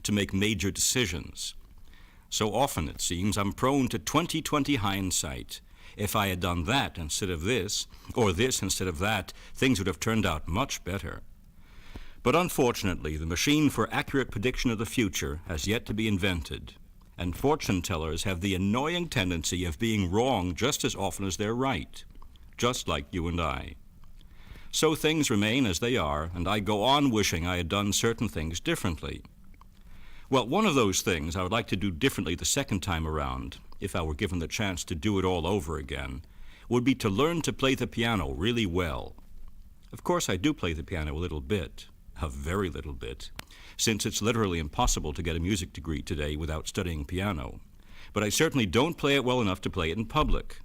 to make major decisions. So often, it seems, I'm prone to 20/20 hindsight. If I had done that instead of this, or this instead of that, things would have turned out much better. But unfortunately, the machine for accurate prediction of the future has yet to be invented, and fortune tellers have the annoying tendency of being wrong just as often as they're right, just like you and I. So things remain as they are, and I go on wishing I had done certain things differently. Well, one of those things I would like to do differently the second time around, if I were given the chance to do it all over again, would be to learn to play the piano really well. Of course, I do play the piano a little bit, a very little bit, since it's literally impossible to get a music degree today without studying piano. But I certainly don't play it well enough to play it in public.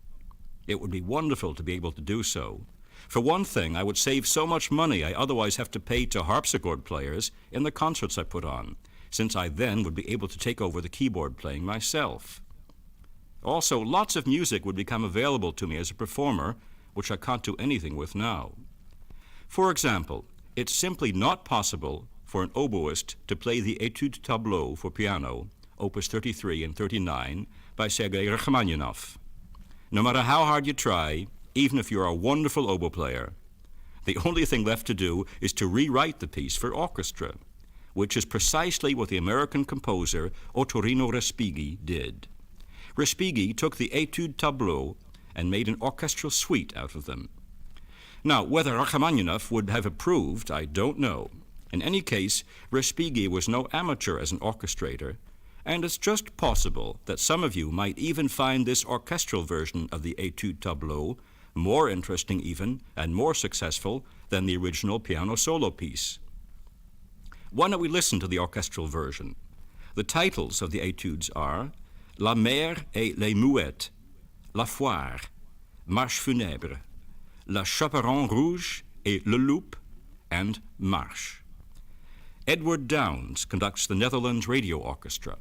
It would be wonderful to be able to do so. For one thing, I would save so much money I otherwise have to pay to harpsichord players in the concerts I put on, since I then would be able to take over the keyboard playing myself. Also, lots of music would become available to me as a performer, which I can't do anything with now. For example, it's simply not possible for an oboist to play the Étude Tableau for piano, opus 33 and 39, by Sergei Rachmaninoff. No matter how hard you try, even if you're a wonderful oboe player, the only thing left to do is to rewrite the piece for orchestra, which is precisely what the American composer Ottorino Respighi did. Respighi took the Étude Tableau and made an orchestral suite out of them. Now, whether Rachmaninoff would have approved, I don't know. In any case, Respighi was no amateur as an orchestrator, and it's just possible that some of you might even find this orchestral version of the Étude Tableau more interesting even and more successful than the original piano solo piece. Why don't we listen to the orchestral version? The titles of the études are La Mer et les Mouettes, La Foire, Marche Funèbre, La Chaperon Rouge et Le Loup, and Marche. Edward Downes conducts the Netherlands Radio Orchestra.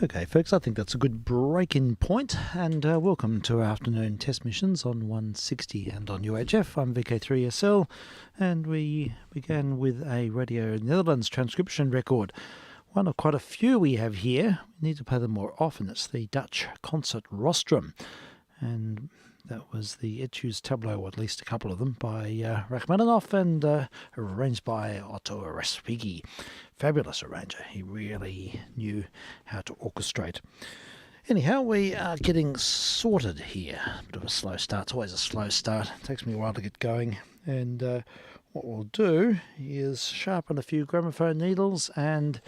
Okay, folks, I think that's a good break-in point, and welcome to our afternoon test missions on 160 and on UHF. I'm vk3sl, and we began with a Radio Netherlands transcription record. One of quite a few we have here. We need to play them more often. It's the Dutch concert rostrum, and that was the Etudes Tableau, or at least a couple of them, by Rachmaninoff and arranged by Otto Respighi. Fabulous arranger. He really knew how to orchestrate. Anyhow, we are getting sorted here. A bit of a slow start. It's always a slow start. It takes me a while to get going. And what we'll do is sharpen a few gramophone needles and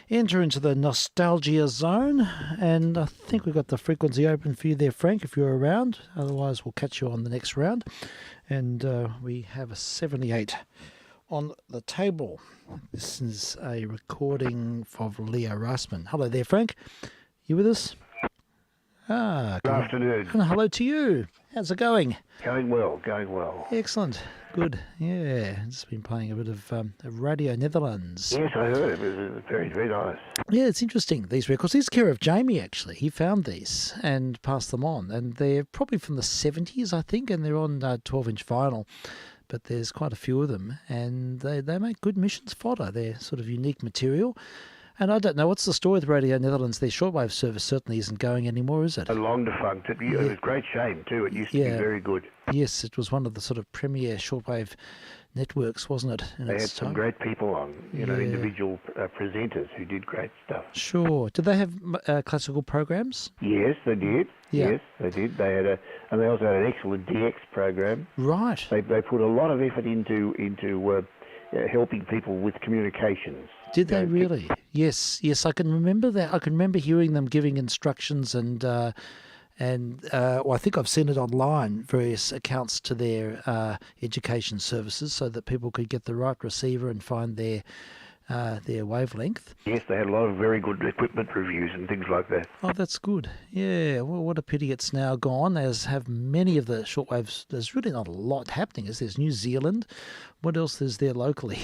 enter into the nostalgia zone. And I think we've got the frequency open for you there, Frank, if you're around. Otherwise, we'll catch you on the next round. And we have a 78 on the table. This is a recording of Leo Rasmussen. Hello there, Frank. You with us? Good afternoon. And hello to you. How's it going? Going well, going well. Excellent. Good. Yeah. Just been playing a bit of Radio Netherlands. Yes, I heard it. It was very, very nice. Yeah, it's interesting, these records. These are care of Jamie, actually. He found these and passed them on. And they're probably from the 70s, I think, and they're on 12-inch vinyl. But there's quite a few of them, and they make good missions fodder. They're sort of unique material. And I don't know, what's the story with Radio Netherlands? Their shortwave service certainly isn't going anymore, is it? A long defunct. It was a great shame, too. It used to be very good. Yes, it was one of the sort of premier shortwave networks, wasn't it? They had some great people on, individual presenters who did great stuff. Sure. Did they have classical programs? Yes, they did. Yeah. Yes, they did. They had and they also had an excellent DX program. Right. They put a lot of effort into helping people with communications. Did they really? Yes, I can remember that. I can remember hearing them giving instructions and I think I've seen it online, various accounts to their education services, so that people could get the right receiver and find their wavelength. Yes, they had a lot of very good equipment reviews and things like that. Oh, that's good. Yeah, well, what a pity it's now gone, as have many of the shortwaves. There's really not a lot happening. There's New Zealand. What else is there locally?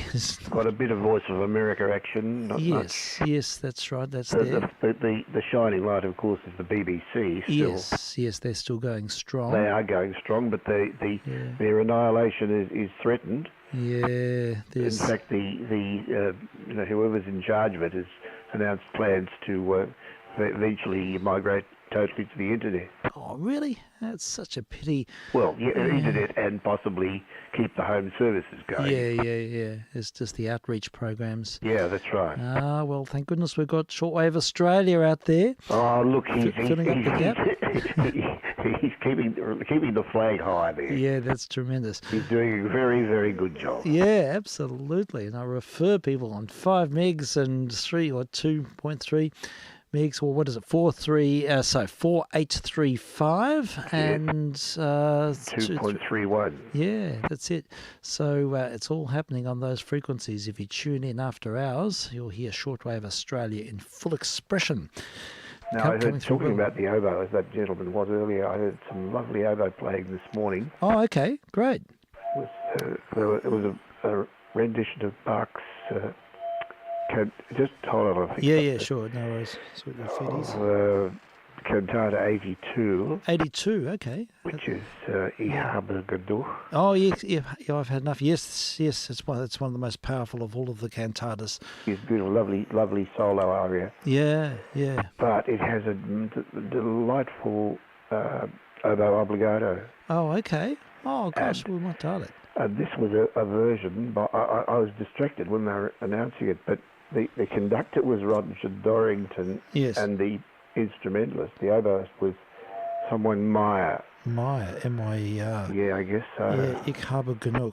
Got a bit of Voice of America action. Not yes, much. Yes, that's right. That's the shining light, of course, is the BBC. Still. Yes, they're still going strong. They are going strong, but their annihilation is threatened. Yeah, in fact, the whoever's in charge of it has announced plans to eventually migrate totally to the internet. Oh, really? That's such a pity. Well, internet and possibly keep the home services going. Yeah. It's just the outreach programs. Yeah, that's right. Ah, well, thank goodness we've got Shortwave Australia out there. Oh, look, he's filling up the gap. He's keeping the flag high there. Yeah, that's tremendous. He's doing a very, very good job. Yeah, absolutely. And I refer people on 5 megs and 3 or 2.3 megs, or what is it, 4835 and 2.31. Yeah, that's it. So it's all happening on those frequencies. If you tune in after hours, you'll hear Shortwave Australia in full expression. Now, I heard, talking about the oboe, as that gentleman was earlier, I heard some lovely oboe playing this morning. Oh, okay, great. It was a rendition of Bach's... just hold on, I think. Yeah, sure, no worries. See what your feed is. Cantata 82. 82, okay. Which is Ich habe genug. Oh, yeah, I've had enough. Yes, it's one of the most powerful of all of the cantatas. It's beautiful, lovely solo aria. Yeah. But it has a delightful oboe obligato. Oh, okay. Oh, gosh, we might dial it. This was a version, but I was distracted when they were announcing it, but the conductor was Roger Dorrington, Yes. and the instrumentalist, the oboist, was someone Meyer. Meyer, M-I-E-R. Yeah, I guess so. Yeah, Ich habe genug.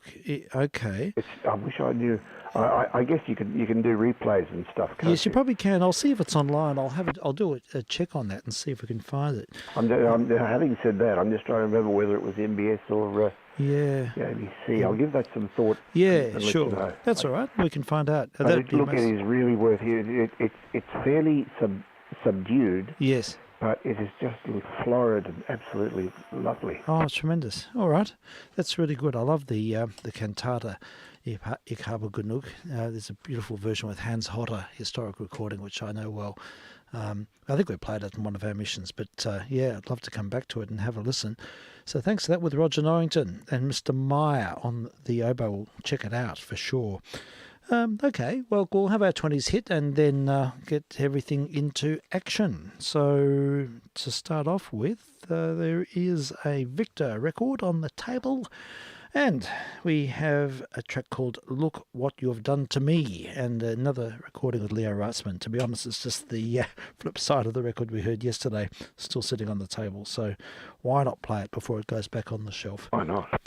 Okay. I wish I knew. I guess you can do replays and stuff. Can't Yes, you probably can. I'll see if it's online. I'll do a check on that and see if we can find it. Having said that, I'm just trying to remember whether it was MBS or yeah. ABC. I'll give that some thought. Yeah, and let sure. you know. That's all right. We can find out. But look, it is really worth it. It's fairly subdued. Yes. But it is just florid and absolutely lovely. Oh, it's tremendous. All right. That's really good. I love the cantata Ich habe genug. There's a beautiful version with Hans Hotter, historic recording, which I know well. I think we played it in one of our missions, but yeah, I'd love to come back to it and have a listen. So thanks for that with Roger Norrington and Mr. Meyer on the oboe. We'll check it out for sure. Okay, well, we'll have our 20s hit and then get everything into action. So to start off with, there is a Victor record on the table, and we have a track called Look What You've Done to Me, and another recording with Leo Reitzman. To be honest, it's just the flip side of the record we heard yesterday, still sitting on the table. So why not play it before it goes back on the shelf? Why not?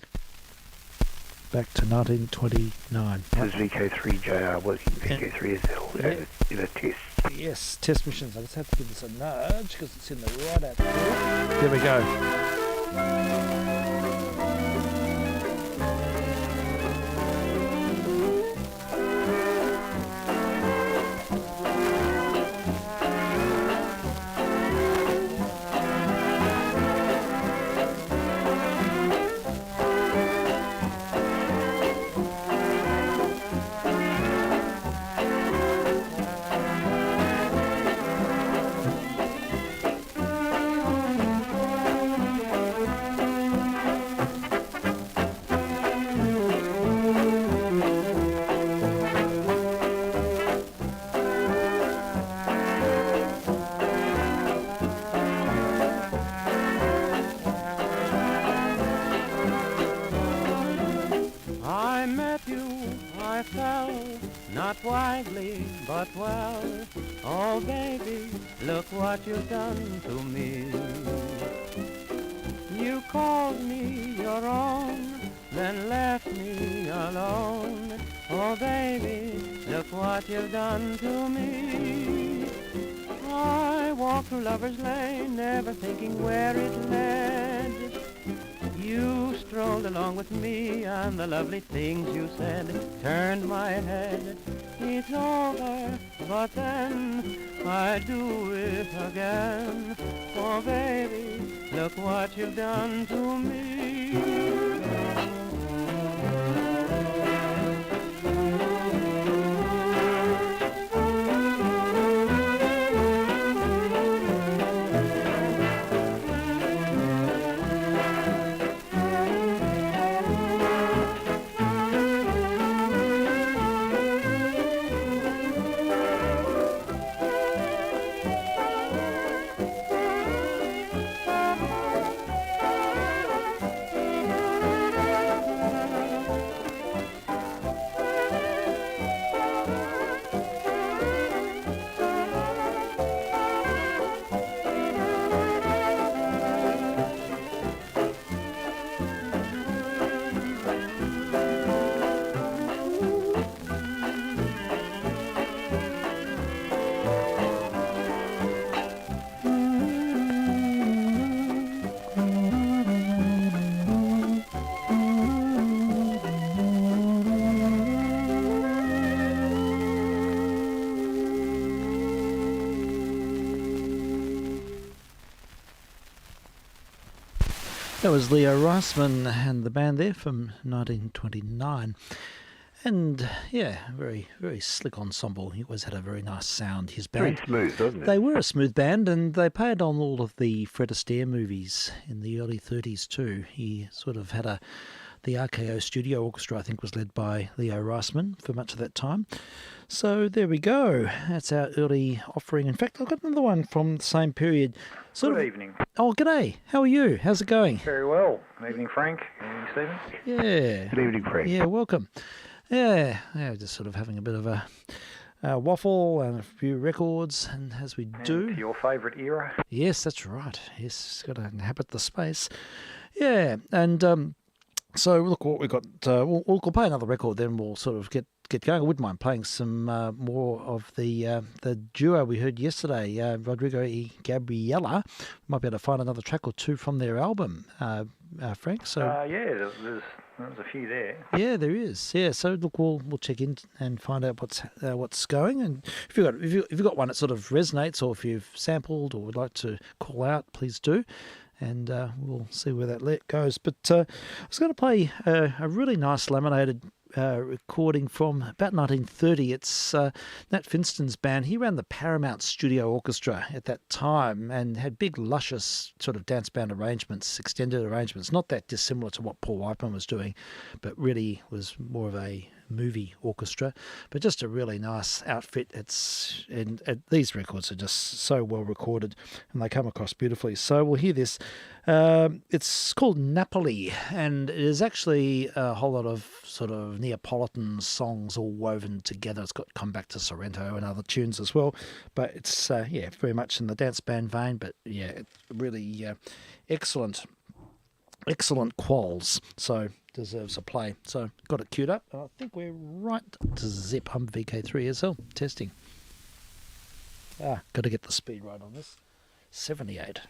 Back to 1929. This is vk3sl working vk3sl in a test. Yes, test missions. I just have to give this a nudge because it's in the right out there. There we go. Not wisely, but well. Oh, baby, look what you've done to me. You called me your own, then left me alone. Oh, baby, look what you've done to me. I walked through Lover's Lane, never thinking where it led. You strolled along with me, and the lovely things you said turned my head. It's over, but then I do it again. Oh, baby, look what you've done to me. That was Leo Reisman and the band there from 1929. And yeah, very, very slick ensemble. He always had a very nice sound, his band. Very smooth, wasn't it? They were a smooth band, and they played on all of the Fred Astaire movies in the early 30s too. He sort of had the RKO Studio Orchestra, I think, was led by Leo Reisman for much of that time. So there we go. That's our early offering. In fact, I've got another one from the same period. sort Good of. evening. Oh, g'day. How are you? How's it going? Very well. Good evening, Frank. Good evening, Stephen. Yeah. Good evening, Frank. Yeah, welcome. Yeah, just sort of having a bit of a waffle and a few records, and as we do. And your favourite era? Yes, that's right. Yes, got to inhabit the space. Yeah, and so look what we've got. We'll play another record, then we'll sort of get going. I wouldn't mind playing some more of the duo we heard yesterday, Rodrigo y Gabriela. Might be able to find another track or two from their album, Frank. So Yeah, there's a few there. yeah, there is. Yeah, so look, we'll check in and find out what's going. And if you've got one that sort of resonates, or if you've sampled or would like to call out, please do. And we'll see where that goes. But I was going to play a really nice laminated recording from about 1930. It's Nat Finston's band. He ran the Paramount Studio Orchestra at that time and had big, luscious sort of dance band arrangements, extended arrangements, not that dissimilar to what Paul Whiteman was doing, but really was more of a movie orchestra, but just a really nice outfit. These records are just so well recorded and they come across beautifully. So we'll hear this. It's called Napoli, and it is actually a whole lot of sort of Neapolitan songs all woven together. It's got Come Back to Sorrento and other tunes as well, but it's very much in the dance band vein, but yeah, really excellent quals, so deserves a play. So got it queued up. I think we're right to zip. I'm vk3sl testing. Got to get the speed right on this. 78.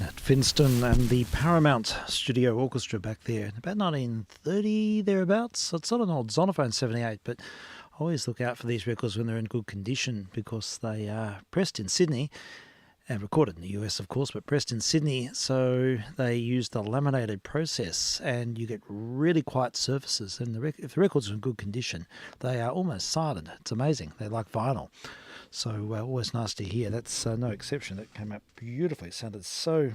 Nat Finston and the Paramount Studio Orchestra back there, about 1930 thereabouts. It's not an old Zonophone 78, but I always look out for these records when they're in good condition because they are pressed in Sydney and recorded in the US, of course, but pressed in Sydney. So they use the laminated process and you get really quiet surfaces. And if the records are in good condition, they are almost silent. It's amazing. They're like vinyl. So always nice to hear. That's no exception. That came out beautifully. It sounded so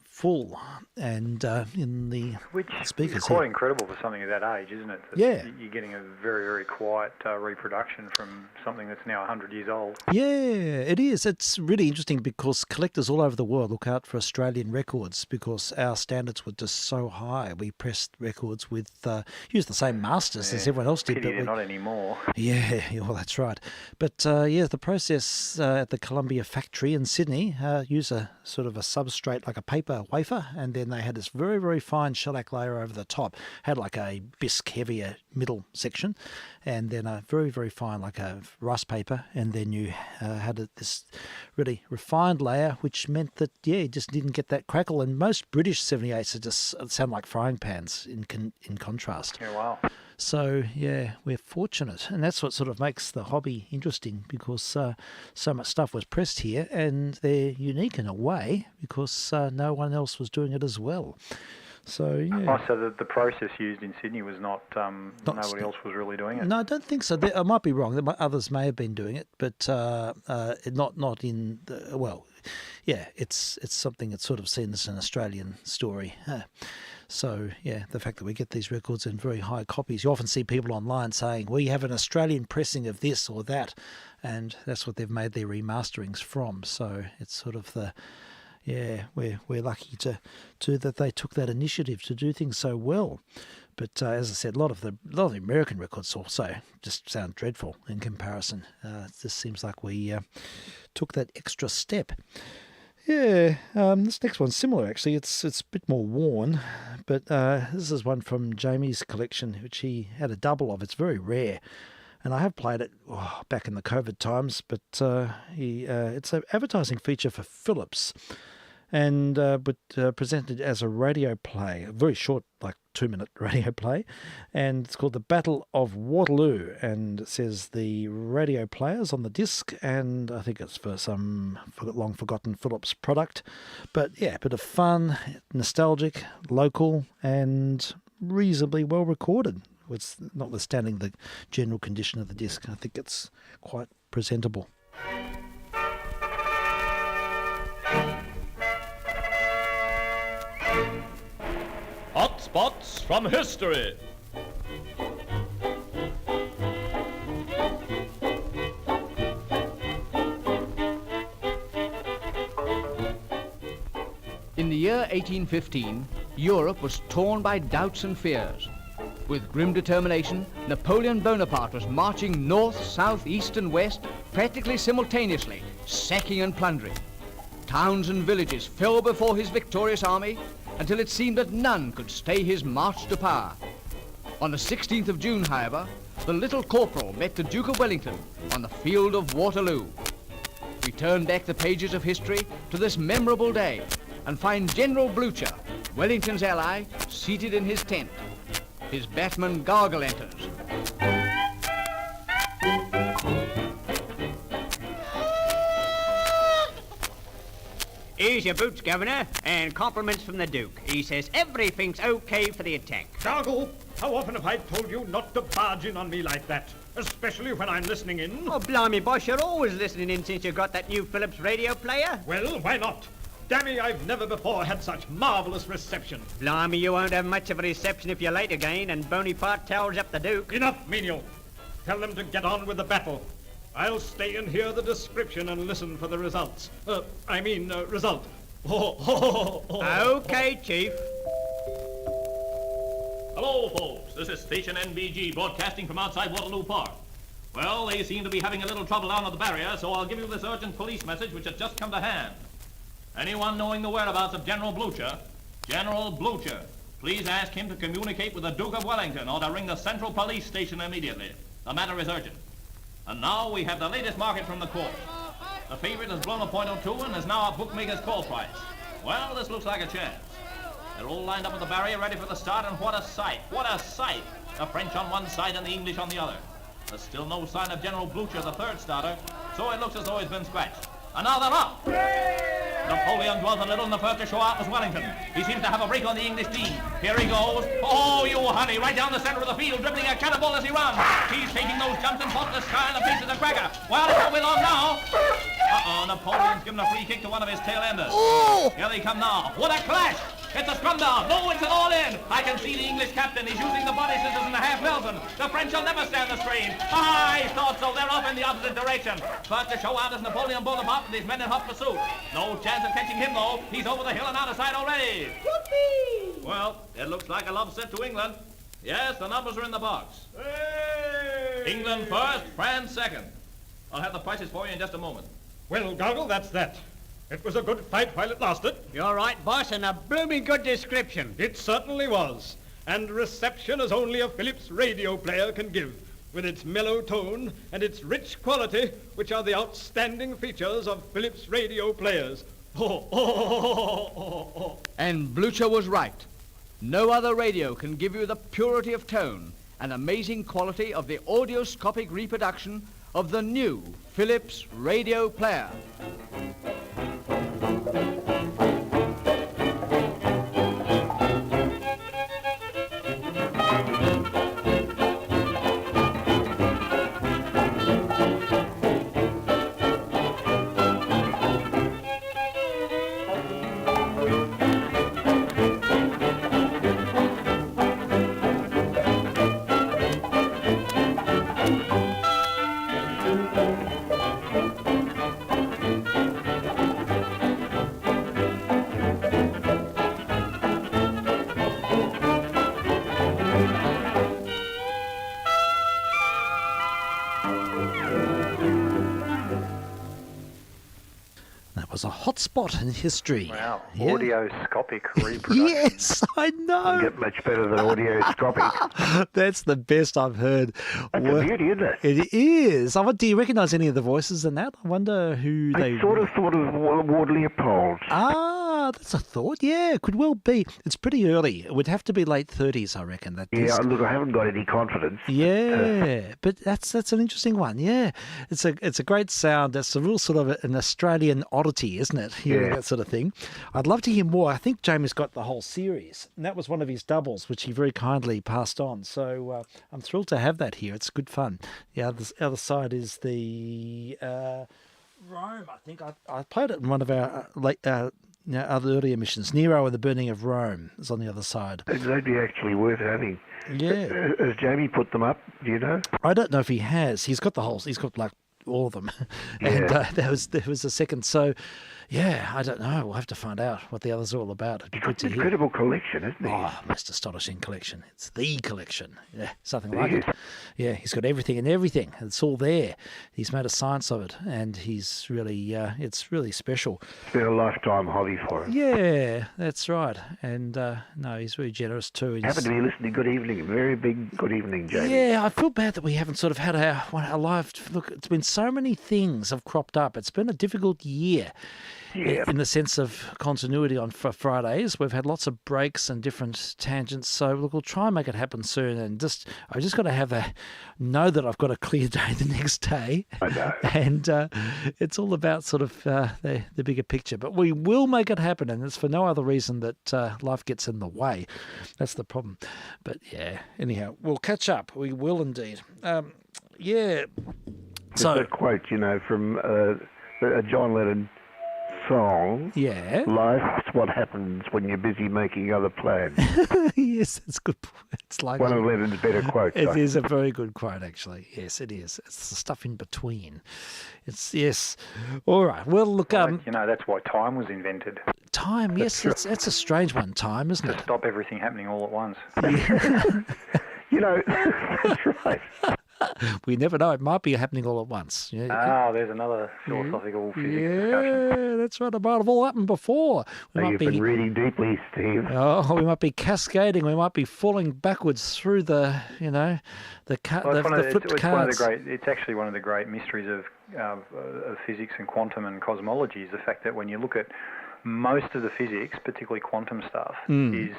full and in the Which speakers is quite here. incredible for something of that age, isn't it? That Yeah. You're getting a very, very quiet reproduction from something that's now 100 years old. Yeah, it is. It's really interesting because collectors all over the world look out for Australian records because our standards were just so high. We pressed records with, used the same masters as everyone else did. Pity But they're not anymore. Yeah, well, that's right. But the process at the Columbia factory in Sydney use a sort of a substrate like a paper wafer, and then they had this very, very fine shellac layer over the top. Had like a bisque heavier middle section, and then a very, very fine like a rice paper, and then you had this really refined layer, which meant that you just didn't get that crackle. And most British 78s just sound like frying pans in contrast. Yeah, wow. So, yeah, we're fortunate. And that's what sort of makes the hobby interesting because so much stuff was pressed here and they're unique in a way because no one else was doing it as well. So, yeah. Oh, so the process used in Sydney was not nobody else was really doing it? No, I don't think so. I might be wrong. Others may have been doing it, but not in the, well, yeah, it's something that's sort of seen as an Australian story. So, yeah, the fact that we get these records in very high copies, you often see people online saying, we have an Australian pressing of this or that, and that's what they've made their remasterings from. So it's sort of the, yeah, we're lucky to that they took that initiative to do things so well. But as I said, a lot of the American records also just sound dreadful in comparison. It just seems like we took that extra step. Yeah, this next one's similar actually. It's a bit more worn, but this is one from Jamie's collection, which he had a double of. It's very rare, and I have played it back in the COVID times. But it's an advertising feature for Philips, and presented as a radio play, a very short, like 2-minute radio play, and it's called The Battle of Waterloo, and it says the radio players on the disc, and I think it's for some long forgotten Philips product, but yeah, a bit of fun, nostalgic, local, and reasonably well recorded. It's notwithstanding the general condition of the disc. I think it's quite presentable. Hot spots from history. In the year 1815, Europe was torn by doubts and fears. With grim determination, Napoleon Bonaparte was marching north, south, east and west, practically simultaneously, sacking and plundering. Towns and villages fell before his victorious army, until it seemed that none could stay his march to power. On the 16th of June, however, the little corporal met the Duke of Wellington on the field of Waterloo. We turn back the pages of history to this memorable day and find General Blucher, Wellington's ally, seated in his tent. His batsman Gargle enters. Here's your boots, Governor, and compliments from the Duke. He says everything's okay for the attack. Gargle, how often have I told you not to barge in on me like that? Especially when I'm listening in. Oh, blimey, boss, you're always listening in since you got that new Philips radio player. Well, why not? Dammy, I've never before had such marvellous reception. Blimey, you won't have much of a reception if you're late again and Bonaparte tells up the Duke. Enough, menial. Tell them to get on with the battle. I'll stay and hear the description and listen for the results. Result. Okay, Chief. Hello, folks. This is Station NBG broadcasting from outside Waterloo Park. Well, they seem to be having a little trouble down at the barrier, so I'll give you this urgent police message which has just come to hand. Anyone knowing the whereabouts of General Blucher, please ask him to communicate with the Duke of Wellington or to ring the Central Police Station immediately. The matter is urgent. And now we have the latest market from the court. The favorite has blown a .02 and is now a bookmaker's call price. Well, this looks like a chance. They're all lined up at the barrier, ready for the start, and what a sight! What a sight! The French on one side and the English on the other. There's still no sign of General Blucher, the third starter, so it looks as though he's been scratched. And now they're off! Napoleon dwelt a little, and the first to show out was Wellington. He seems to have a break on the English team. Here he goes. Oh, you honey, right down the center of the field, dribbling a cannonball as he runs. He's taking those jumps and pops the sky and the face of the cracker. Well, it won't be long now. Uh-oh, Napoleon's given a free kick to one of his tail-enders. Oh! Here they come now. What a clash! It's a scrum down. No, it's an all-in. I can see the English captain. He's using the body scissors in the half Nelson. The French will never stand the strain. I thought so. They're off in the opposite direction. First to show out is Napoleon Bonaparte with his men in hot pursuit. No chance of catching him, though. He's over the hill and out of sight already. Whoopee! Well, it looks like a love set to England. Yes, the numbers are in the box. Hey! England first, France second. I'll have the prices for you in just a moment. Well, Goggle, that's that. It was a good fight while it lasted. You're right, boss, and a blooming good description. It certainly was. And reception as only a Philips radio player can give, with its mellow tone and its rich quality, which are the outstanding features of Philips radio players. And Blucher was right. No other radio can give you the purity of tone and amazing quality of the audioscopic reproduction of the new Philips radio player. Was a hot spot in history. Wow, Yeah. audioscopic reproduction. Yes, I know. Doesn't get much better than audioscopic. That's the best I've heard. That's a beauty, isn't it? It is. Do you recognise any of the voices in that? I wonder who they... I sort of thought of Ward Leopold. Ah, that's a thought. Yeah, could well be. It's pretty early. It would have to be late 30s, I reckon. That Yeah, disc. look, I haven't got any confidence. Yeah, but that's an interesting one. Yeah, it's a great sound. That's a real sort of an Australian oddity, isn't it? Hearing Yeah. that sort of thing. I'd love to hear more. I think Jamie's got the whole series, and that was one of his doubles, which he very kindly passed on. So I'm thrilled to have that here. It's good fun. The other side is the Rome. I think I played it in one of our other earlier missions. Nero and the Burning of Rome is on the other side. They'd be actually worth having. Yeah. Has Jamie put them up? Do you know? I don't know if he has. He's got like all of them, and there was a second. So, yeah, I don't know. We'll have to find out what the others are all about. It'd be good to hear. Incredible collection, isn't it? Oh, most astonishing collection. It's the collection. Yeah, something like it. Yeah, he's got everything and everything. It's all there. He's made a science of it, and he's really, it's really special. It's been a lifetime hobby for him. Yeah, that's right. And no, he's very generous too. Happen to be listening. Good evening. Very big good evening, Jamie. Yeah, I feel bad that we haven't sort of had our live look. It's been so many things have cropped up. It's been a difficult year. Yeah. In the sense of continuity for Fridays. We've had lots of breaks and different tangents. So look, we'll try and make it happen soon. And I've just got to know that I've got a clear day the next day. I know. And it's all about sort of the bigger picture. But we will make it happen. And it's for no other reason that life gets in the way. That's the problem. But yeah, anyhow, we'll catch up. We will indeed. Yeah. So that quote, from a John Lennon song. Yeah. Life's what happens when you're busy making other plans. Yes, that's good. It's like one of Lennon's better quotes. It is a very good quote, actually. Yes, it is. It's the stuff in between. It's yes. All right. Well, look. That's why time was invented. Time. Yes, that's a strange one. Time, isn't it? To stop everything happening all at once. That's right. We never know. It might be happening all at once. Yeah. There's another philosophical physics discussion. Yeah, that's right. It might have all happened before. You've been reading deeply, Steve. Oh, we might be cascading. We might be falling backwards through the flipped cards. It's actually one of the great mysteries of physics and quantum and cosmology is the fact that when you look at most of the physics, particularly quantum stuff, is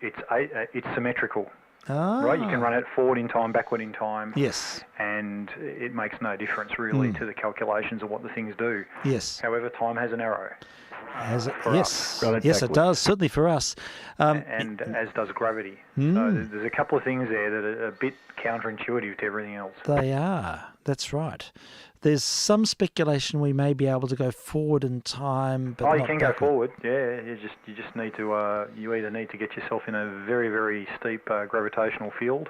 it's symmetrical. Right, you can run it forward in time, backward in time. Yes. And it makes no difference really to the calculations of what the things do. Yes. However, time has an arrow. Has it? For Yes. us. Yes, it does. Certainly for us. And as does gravity. So there's a couple of things there that are a bit counterintuitive to everything else. They are. That's right. There's some speculation we may be able to go forward in time, but you not can backward. go forward. Yeah, you just need to you either need to get yourself in a very, very steep gravitational field,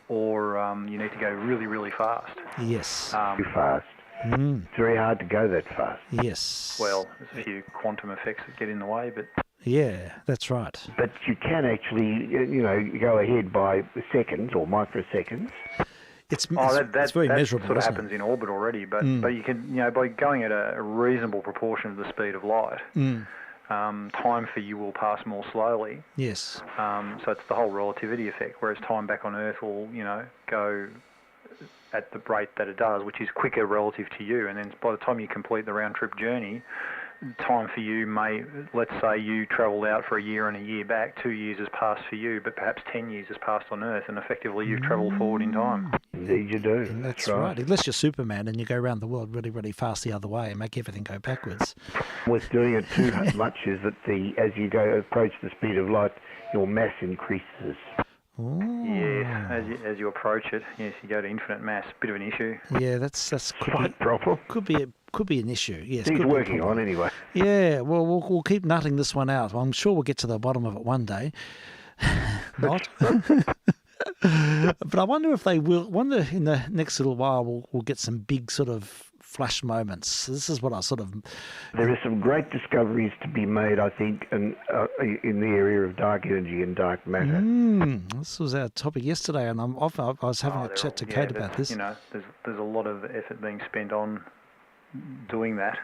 or you need to go really, really fast. Yes. Too fast. It's very hard to go that fast. Yes. Well, there's a few quantum effects that get in the way, but Yeah, that's right. But you can actually, go ahead by seconds or microseconds. It's very measurable. Sort of isn't happens in orbit already, but you can, by going at a reasonable proportion of the speed of light, time for you will pass more slowly. Yes. So it's the whole relativity effect, whereas time back on Earth will, go at the rate that it does, which is quicker relative to you. And then by the time you complete the round-trip journey, time for you may, let's say you travelled out for a year and a year back, 2 years has passed for you, but perhaps 10 years has passed on Earth, and effectively you've travelled forward in time. Indeed you do. And that's right. Unless you're Superman and you go around the world really, really fast the other way and make everything go backwards. With doing it too much is that as you approach the speed of light, your mass increases. Ooh. Yeah, as you approach it, yes, you go to infinite mass. Bit of an issue. Yeah, that's Quite problem. could be an issue. Yes, He's could be a working problem. on anyway. Yeah, well, we'll keep nutting this one out. I'm sure we'll get to the bottom of it one day. Not. But I wonder if they will. Wonder in the next little while we'll get some big sort of flash moments. This is what I sort of. There are some great discoveries to be made, I think, in the area of dark energy and dark matter. This was our topic yesterday, and I was having a chat to Kate about this. There's a lot of effort being spent on doing that.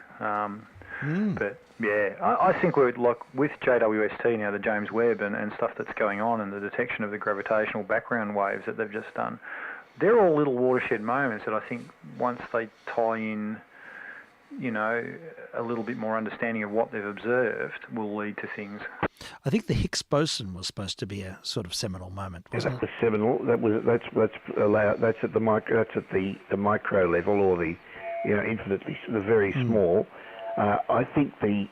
But yeah, I think we're like with JWST now, the James Webb and stuff that's going on, and the detection of the gravitational background waves that they've just done. They're all little watershed moments that I think once they tie in, a little bit more understanding of what they've observed will lead to things. I think the Higgs boson was supposed to be a sort of seminal moment, wasn't it? That's seminal. That's at the micro level, or the infinitely the very small. I think the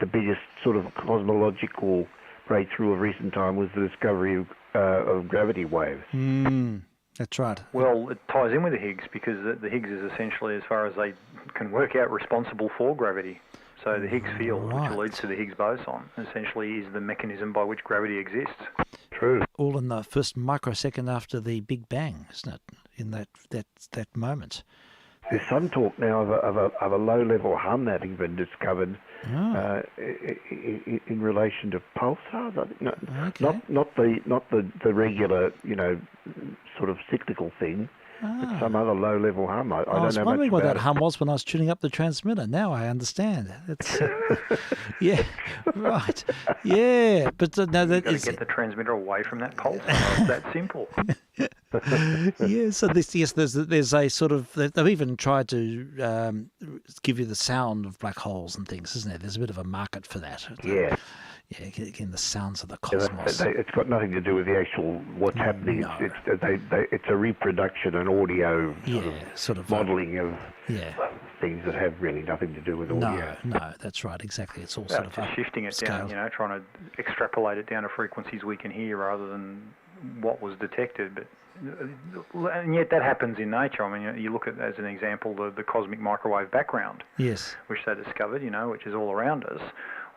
biggest sort of cosmological breakthrough of recent time was the discovery of gravity waves. That's right. Well, it ties in with the Higgs because the Higgs is essentially, as far as they can work out, responsible for gravity. So the Higgs field, which leads to the Higgs boson, essentially is the mechanism by which gravity exists. True. All in the first microsecond after the Big Bang, isn't it? In that moment. There's some talk now of a low-level hum having been discovered in relation to pulsars. Not the regular, sort of cyclical thing, but some other low-level hum. I don't was know wondering much what about that hum was when I was tuning up the transmitter. Now I understand. It's yeah, right. Yeah, but no, that You've got to get the transmitter away from that pulsar. It's that simple. Yeah, so there's a sort of, they've even tried to give you the sound of black holes and things, isn't there? There's a bit of a market for that. Yeah. Yeah, again, the sounds of the cosmos. It's got nothing to do with the actual what's happening. No. It's a reproduction, an audio sort of modelling of things that have really nothing to do with audio. No, that's right, exactly. It's all sort of just shifting it down, trying to extrapolate it down to frequencies we can hear rather than what was detected. But and yet that happens in nature. I mean, you look at, as an example, the cosmic microwave background, which they discovered, which is all around us.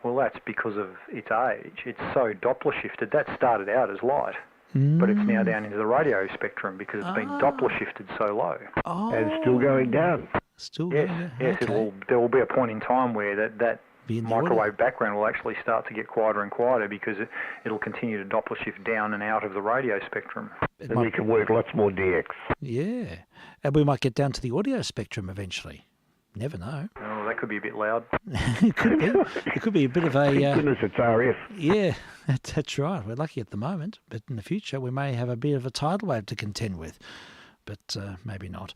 Well, that's because of its age. It's so Doppler shifted. That started out as light, but it's now down into the radio spectrum because it's been Doppler shifted so low. And still going down. Yes. There will be a point in time where that microwave background will actually start to get quieter and quieter because it'll continue to Doppler shift down and out of the radio spectrum. Then we can work lots more DX. Yeah, and we might get down to the audio spectrum eventually. Never know. Oh, that could be a bit loud. It could be. It could be a bit of a... Thank goodness it's RF. Yeah, that's right. We're lucky at the moment, but in the future we may have a bit of a tidal wave to contend with. but maybe not.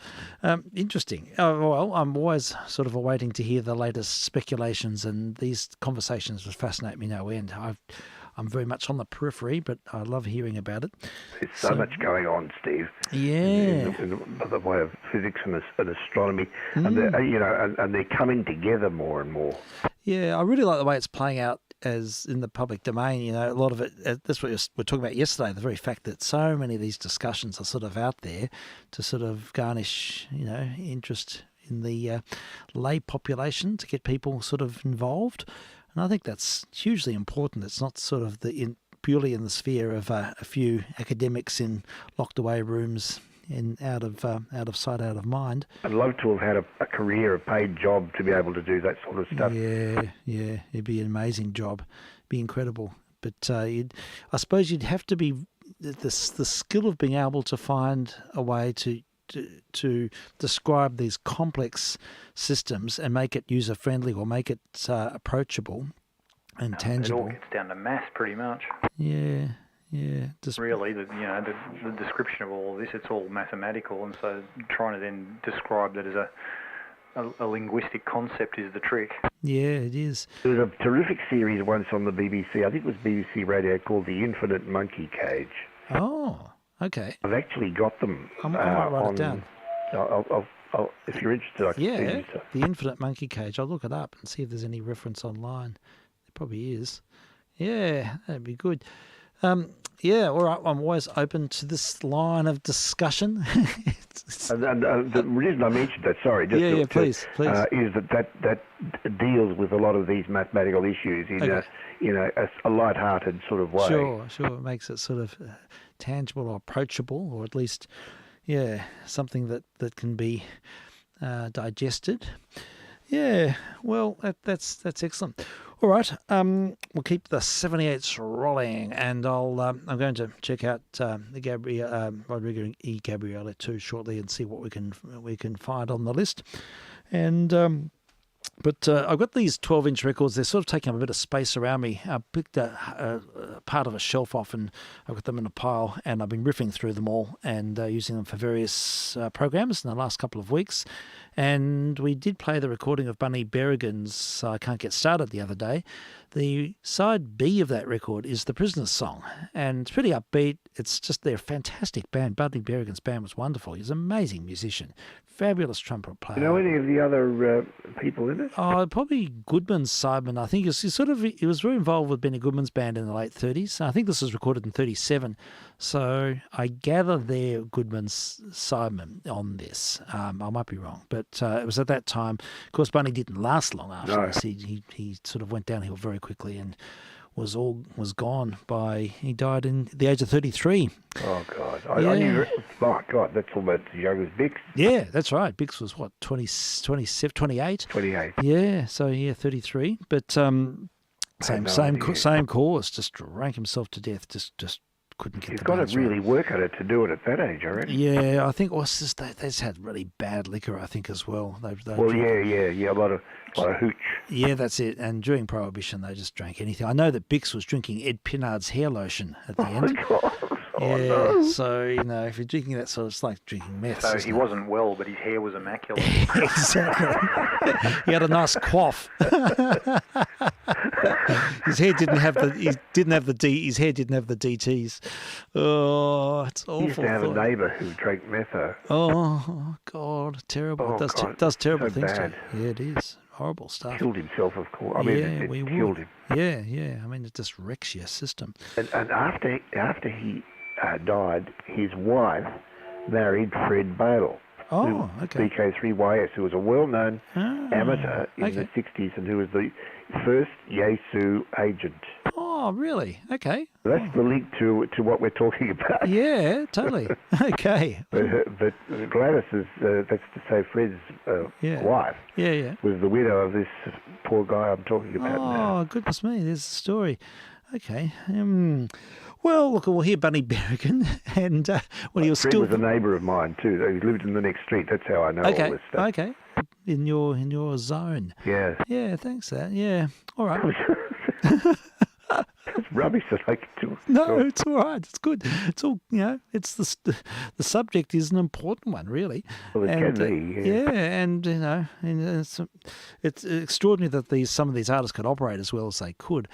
Interesting. Well, I'm always sort of awaiting to hear the latest speculations, and these conversations just fascinate me no end. I'm very much on the periphery, but I love hearing about it. There's so much going on, Steve. Yeah. In the way of physics and astronomy, and they're coming together more and more. Yeah, I really like the way it's playing out as in the public domain. You know, a lot of it, that's what we were talking about yesterday, the very fact that so many of these discussions are sort of out there to sort of garnish, interest in the lay population, to get people sort of involved. And I think that's hugely important. It's not sort of purely in the sphere of a few academics in locked away rooms and out of sight, out of mind. I'd love to have had a career, a paid job to be able to do that sort of stuff. Yeah, it'd be an amazing job, be incredible. But I suppose you'd have to be the skill of being able to find a way to describe these complex systems and make it user friendly or make it approachable and tangible. It all gets down to maths, pretty much. Yeah. Just really, the description of all of this, it's all mathematical, and so trying to then describe that as a linguistic concept is the trick. Yeah, it is. There was a terrific series once on the BBC, I think it was BBC Radio, called The Infinite Monkey Cage. Oh, okay. I've actually got them. I might write it down. I'll, if you're interested, I can send you some. The Infinite Monkey Cage. I'll look it up and see if there's any reference online. There probably is. Yeah, that'd be good. All right, I'm always open to this line of discussion. And the reason I mentioned that, please. Is that deals with a lot of these mathematical issues in a light-hearted sort of way. Sure. It makes it sort of tangible or approachable, or at least, something that can be digested. Yeah, well, that's excellent. All right, we'll keep the 78s rolling, and I'm going to check out the Rodrigo E. Gabriela too shortly and see what we can find on the list. And but I've got these 12-inch records. They're sort of taking up a bit of space around me. I picked a part of a shelf off, and I've got them in a pile, and I've been riffing through them all and using them for various programs in the last couple of weeks. And we did play the recording of Bunny Berrigan's I Can't Get Started the other day. The side B of that record is the Prisoner's song, and it's pretty upbeat. It's just they're a fantastic band. Bunny Berrigan's band was wonderful. He's an amazing musician, fabulous trumpet player. You know any of the other people in it? Oh, probably Goodman's Sideman. I think he was very involved with Benny Goodman's band in the late 30s. I think this was recorded in 37. So I gather they're Goodman's Sideman on this. I might be wrong, but it was at that time. Of course, Bunny didn't last long after this. He sort of went downhill very quickly and was gone he died in the age of 33. Oh God! I knew. Oh God, that's almost as young as Bix. Yeah, that's right. Bix was what, 27, 28? 28. Yeah, so 33. But same course. Just drank himself to death. Just couldn't get. He's the got to balance really right. work at it to do it at that age, I reckon. Yeah, I think they just had really bad liquor, I think, as well. Yeah, a lot of hooch. Yeah, that's it. And during Prohibition, they just drank anything. I know that Bix was drinking Ed Pinnard's hair lotion at the end. Oh, God. Oh, yeah, no. so, if you're drinking that sort of, it's like drinking meth. So he wasn't well, but his hair was immaculate. Exactly. He had a nice coif. His hair didn't have his hair didn't have the DTs. Oh, it's awful. He used to have a neighbour who drank metho. Oh God, terrible. Oh, it does terrible so things bad. to you. Yeah, it is. Horrible stuff. Killed himself, of course. It killed him. Yeah. I mean, it just wrecks your system. And after he died, his wife married Fred Bale. Oh, okay. vk3sl, who was a well-known amateur in the 60s and who was the first Yaesu agent. Oh, really? Okay. That's the link to what we're talking about. Yeah, totally. Okay. But Gladys is, that's to say Fred's wife, was the widow of this poor guy I'm talking about now. Oh, goodness me, there's the story. Okay. Well, look, we'll hear Bunny Berrigan, and when he was Fred was a neighbour of mine too. He lived in the next street. That's how I know all this stuff. Okay. In your zone. Yeah. Yeah. Thanks for that. Yeah. All right. That's rubbish that I could do. No, it's all right. It's good. It's all, it's the subject is an important one, really. Well, it can be, yeah. And, and it's extraordinary that some of these artists could operate as well as they could,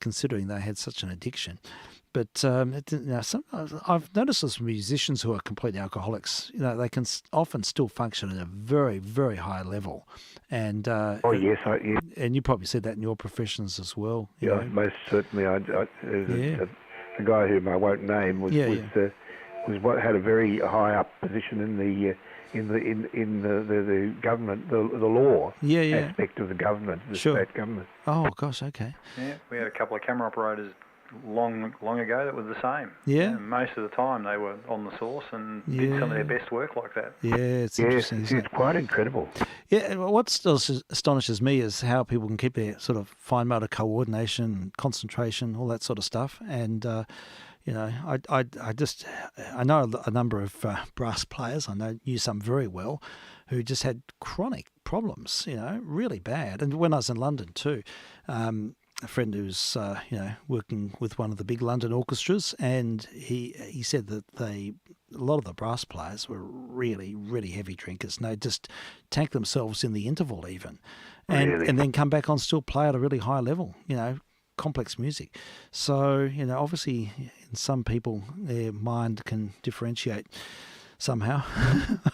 considering they had such an addiction. But I've noticed this from musicians who are complete alcoholics. They can often still function at a very, very high level. And yes, and you probably said that in your professions as well. Yeah, most certainly. The guy whom I won't name had a very high up position in the government, the law aspect of the government, the state government. Oh gosh, okay. Yeah, we had a couple of camera operators long ago that were the same. Yeah. Most of the time they were on the source and did some of their best work like that. Yeah, it's interesting. It's quite incredible. Yeah, what still astonishes me is how people can keep their sort of fine motor coordination, concentration, all that sort of stuff. And I know a number of brass players. I knew some very well, who just had chronic problems. Really bad. And when I was in London too. A friend who's working with one of the big London orchestras, and he said that a lot of the brass players were really, really heavy drinkers, and they just tank themselves in the interval even, and then come back on still play at a really high level, complex music. So obviously in some people their mind can differentiate somehow.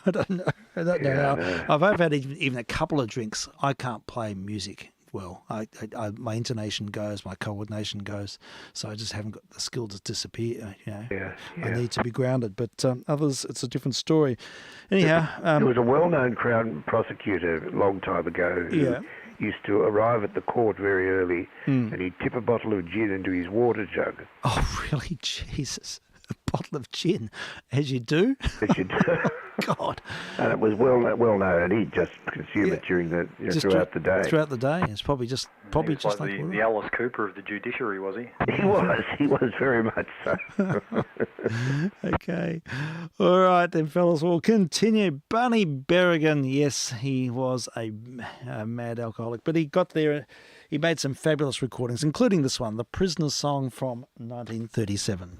I don't know how. If I've had even a couple of drinks, I can't play music well. My intonation goes, my coordination goes, so I just haven't got the skill to disappear. I need to be grounded. But others, it's a different story. Anyhow, there was a well-known Crown prosecutor a long time ago who used to arrive at the court very early, and he'd tip a bottle of gin into his water jug. Oh, really? Jesus. A bottle of gin, as you do? As you do. God. And it was well known, and he'd just consume it during throughout the day. Throughout the day, it's probably just like the Alice Cooper of the judiciary, was he? He was very much so. Okay, all right then, fellas. We'll continue. Barney Berrigan, yes, he was a mad alcoholic, but he got there. He made some fabulous recordings, including this one, the Prisoner's Song from 1937.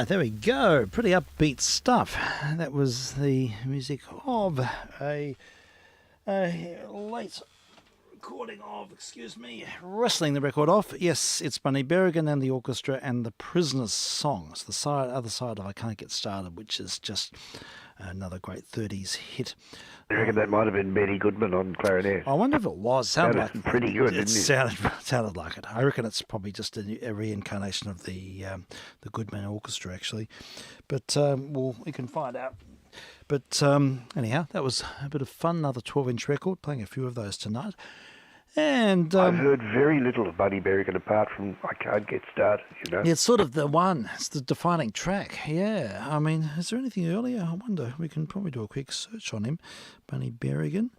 right, there we go. Pretty upbeat stuff. That was the music of a late recording of, wrestling the record off. Yes, it's Bunny Berrigan and the orchestra and the Prisoners songs. The other side of I Can't Get Started, which is just another great 30s hit. I reckon that might have been Benny Goodman on clarinet. I wonder if it was. Sounded pretty good, didn't it? Sounded like it. I reckon it's probably just a reincarnation of the Goodman Orchestra, actually. But we can find out. But anyhow, that was a bit of fun. Another 12-inch record, playing a few of those tonight. And I've heard very little of Bunny Berrigan apart from I Can't Get Started, It's sort of the one. It's the defining track. Yeah. I mean, is there anything earlier? I wonder. We can probably do a quick search on him. Bunny Berrigan.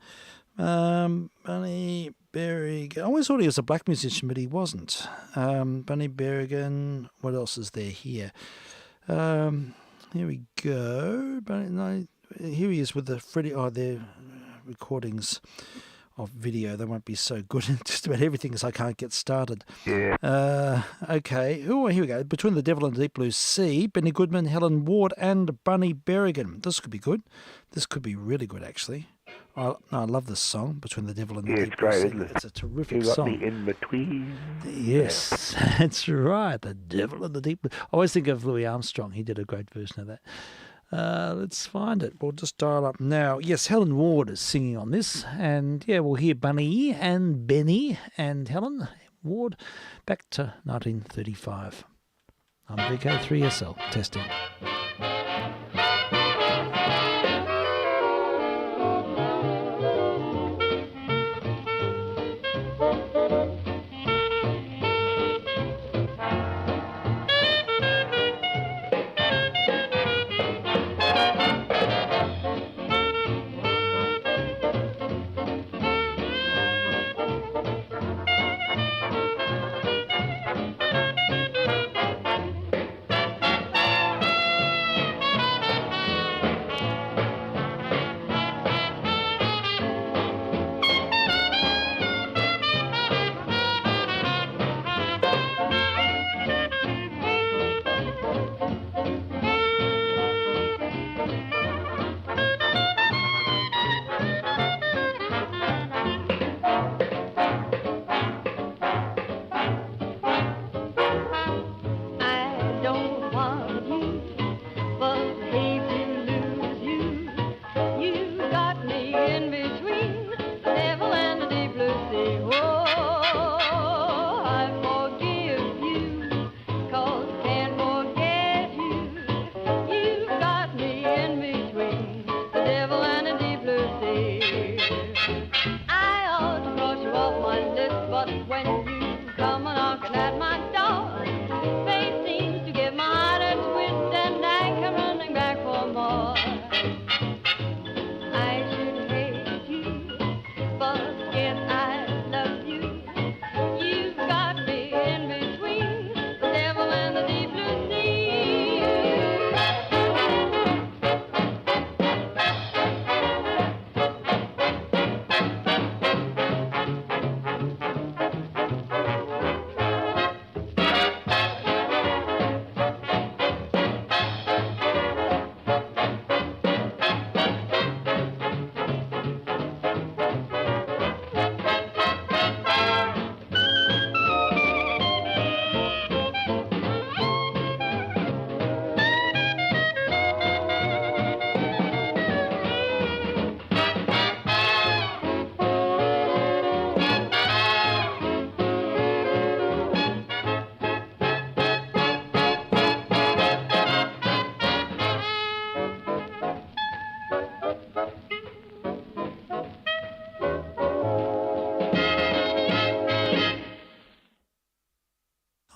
Bunny Berrigan. I always thought he was a black musician, but he wasn't. Bunny Berrigan. What else is there here? Here we go. Here he is with the Freddie. Oh, their recordings of video. They won't be so good in just about everything as I Can't Get Started. Yeah. Okay. Oh, here we go. Between the Devil and the Deep Blue Sea, Benny Goodman, Helen Ward, and Bunny Berrigan. This could be good. This could be really good, actually. I love this song, Between the Devil and the Deep Blue Sea. It's great, isn't it? It's a terrific You got song. me in between. Yes, that's right. The Devil and the Deep Blue. I always think of Louis Armstrong. He did a great version of that. Let's find it. We'll just dial up now. Yes, Helen Ward is singing on this. And yeah, we'll hear Bunny and Benny and Helen Ward back to 1935. I'm vk3sl testing.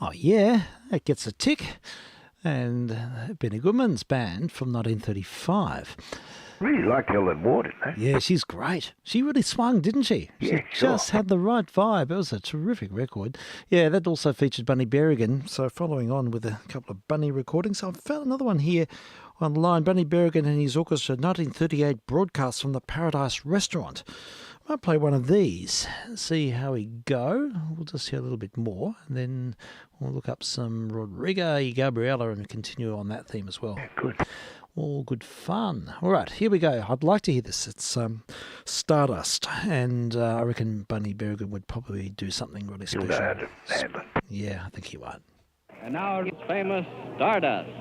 Oh, yeah, that gets a tick. And Benny Goodman's band from 1935. Really liked Helen Ward, didn't they? Yeah, she's great. She really swung, didn't she? Yeah, She just had the right vibe. It was a terrific record. Yeah, that also featured Bunny Berrigan. So following on with a couple of Bunny recordings, I found another one here online. Bunny Berrigan and his orchestra, 1938 broadcast from the Paradise Restaurant. Might play one of these, see how we go. We'll just hear a little bit more, and then we'll look up some Rodrigo Gabriela and continue on that theme as well. Yeah, good. All good fun. All right, here we go. I'd like to hear this. It's Stardust, and I reckon Bunny Berrigan would probably do something really You'll special. know how to handle it. Yeah, I think he would. And now it's famous Stardust.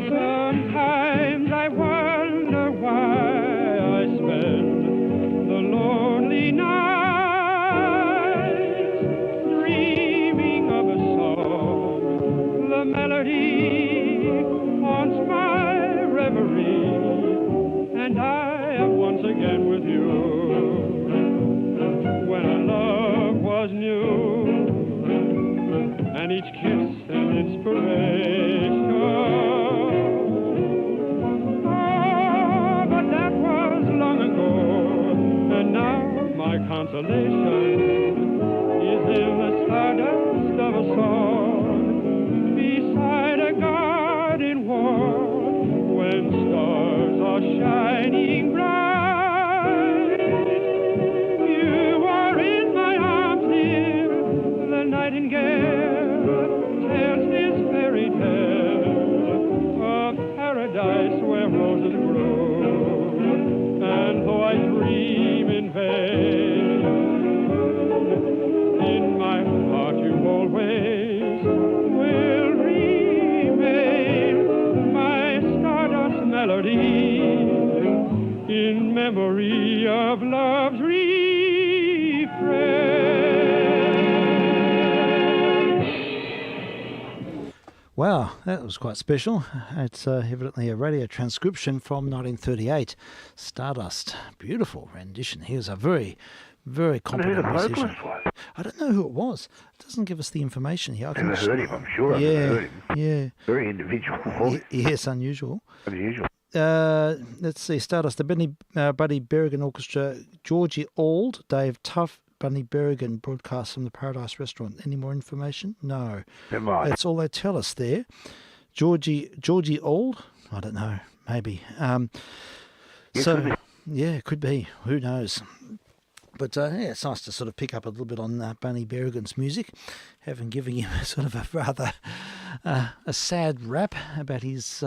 Sometimes I wonder why I spend the lonely nights dreaming of a song. The melody haunts my reverie, and I am once again with you. When our love was new, and each kiss an inspiration. My consolation is in the stardust of a song beside a garden wall when stars are shining bright. You are in my arms, dear. The nightingale tells this fairy tale of paradise where roses grow. And though I dream in vain, always will remain my stardust melody in memory of love's refrain. Wow, that was quite special. It's evidently a radio transcription from 1938. Stardust. Beautiful rendition. He was a very, very competent musician. I don't know who it was. It doesn't give us the information here. I've never heard him, I'm sure I've never heard him. Yeah. Very individual voice. Yes, unusual. Unusual. Let's see, Stardust, the Buddy Berrigan Orchestra, Georgie Auld, Dave Bunny Berrigan broadcast from the Paradise Restaurant. Any more information? No. Never mind. That's all they tell us there. Georgie Old? I don't know. Maybe. Yeah, could be. Who knows? But it's nice to sort of pick up a little bit on Bunny Berrigan's music, having given him sort of a rather a sad rap about his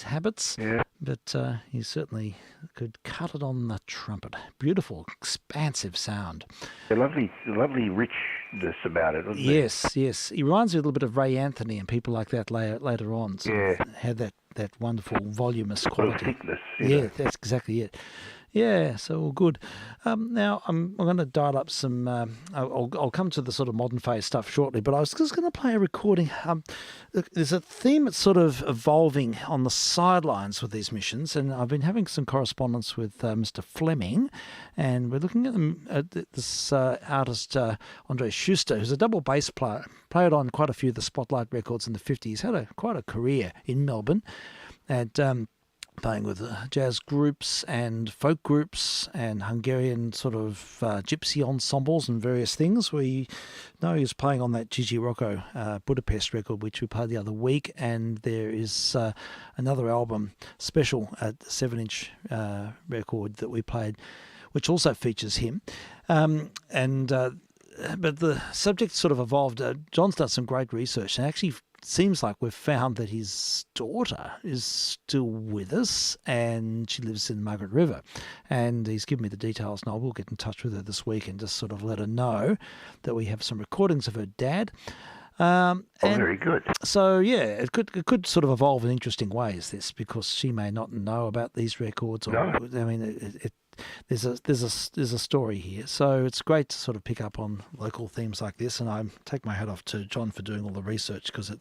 habits. Yeah. But he certainly could cut it on the trumpet. Beautiful, expansive sound. A lovely richness about it, wasn't there? Yes. He reminds me a little bit of Ray Anthony and people like that later on. Yeah. Had that wonderful voluminous Sort quality. of thickness. Yeah, that's exactly it. Yeah, so all good. Now I'm going to dial up some. I'll come to the sort of modern phase stuff shortly, but I was just going to play a recording. There's a theme that's sort of evolving on the sidelines with these missions, and I've been having some correspondence with Mr. Fleming, and we're looking at this artist Andre Schuster, who's a double bass player, played on quite a few of the Spotlight records in the 50s, had quite a career in Melbourne, and playing with jazz groups and folk groups and Hungarian sort of gypsy ensembles and various things. We know he was playing on that Gigi Rocco Budapest record, which we played the other week, and there is another album, special 7-inch record that we played, which also features him. But the subject sort of evolved. John's done some great research, and actually seems like we've found that his daughter is still with us, and she lives in Margaret River, and he's given me the details, and I will get in touch with her this week and just sort of let her know that we have some recordings of her dad. Very good. So yeah, it could sort of evolve in interesting ways, this, because she may not know about these records, or I mean there's a story here, so it's great to sort of pick up on local themes like this, and I take my hat off to John for doing all the research, because it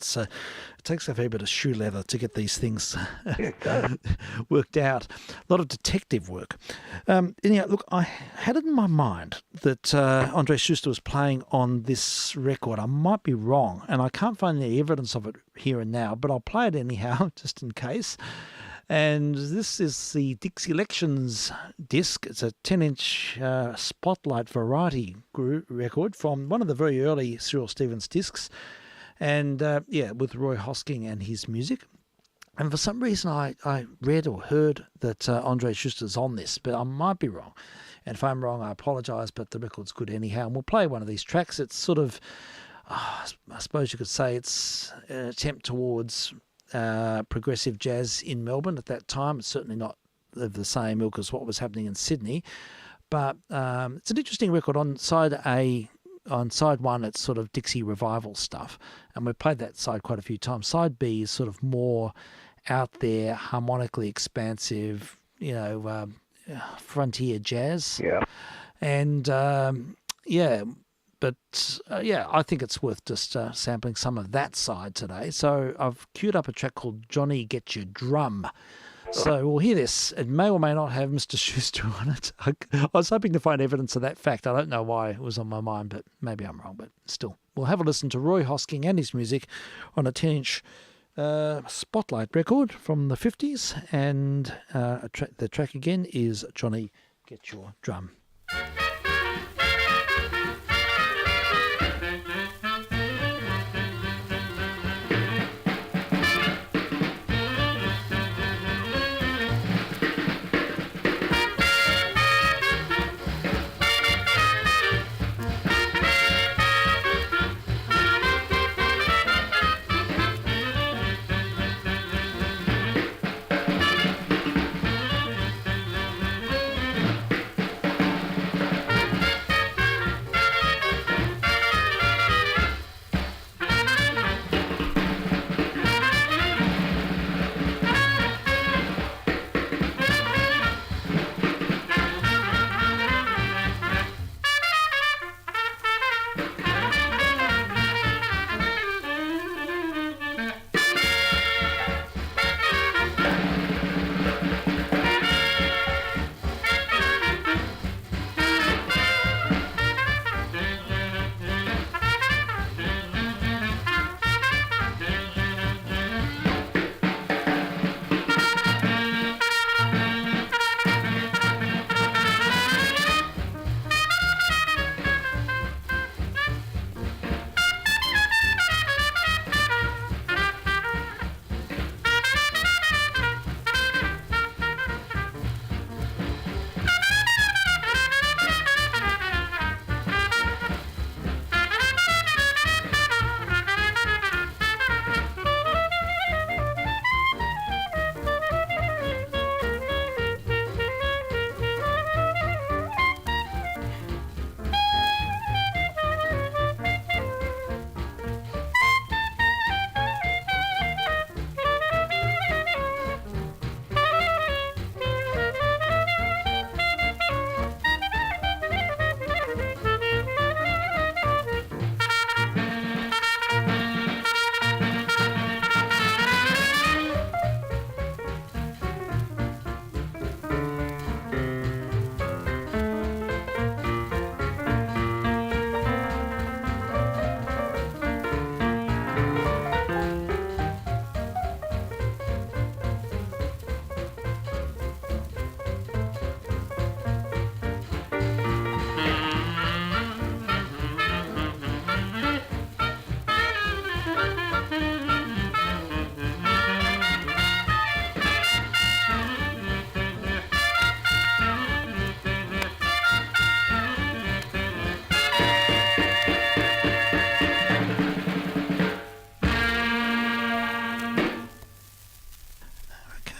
takes a fair bit of shoe leather to get these things worked out. A lot of detective work. Anyhow, look, I had it in my mind that Andre Schuster was playing on this record. I might be wrong, and I can't find any evidence of it here and now, but I'll play it anyhow, just in case. And this is the Dixie Elections disc. It's a 10-inch Spotlight variety record from one of the very early Cyril Stevens discs. And, with Roy Hosking and his music. And for some reason I read or heard that Andre Schuster's on this, but I might be wrong. And if I'm wrong, I apologise, but the record's good anyhow. And we'll play one of these tracks. It's sort of, I suppose you could say it's an attempt towards progressive jazz in Melbourne at that time. It's certainly not of the same ilk as what was happening in Sydney, but it's an interesting record. On side one, it's sort of Dixie revival stuff, and we've played that side quite a few times. Side B is sort of more out there, harmonically expansive, frontier jazz. Yeah. And But I think it's worth just sampling some of that side today. So I've queued up a track called Johnny Get Your Drum. So we'll hear this. It may or may not have Mr. Schuster on it. I was hoping to find evidence of that fact. I don't know why it was on my mind, but maybe I'm wrong. But still, we'll have a listen to Roy Hosking and his music on a 10-inch Spotlight record from the 50s. And the track again is Johnny Get Your Drum.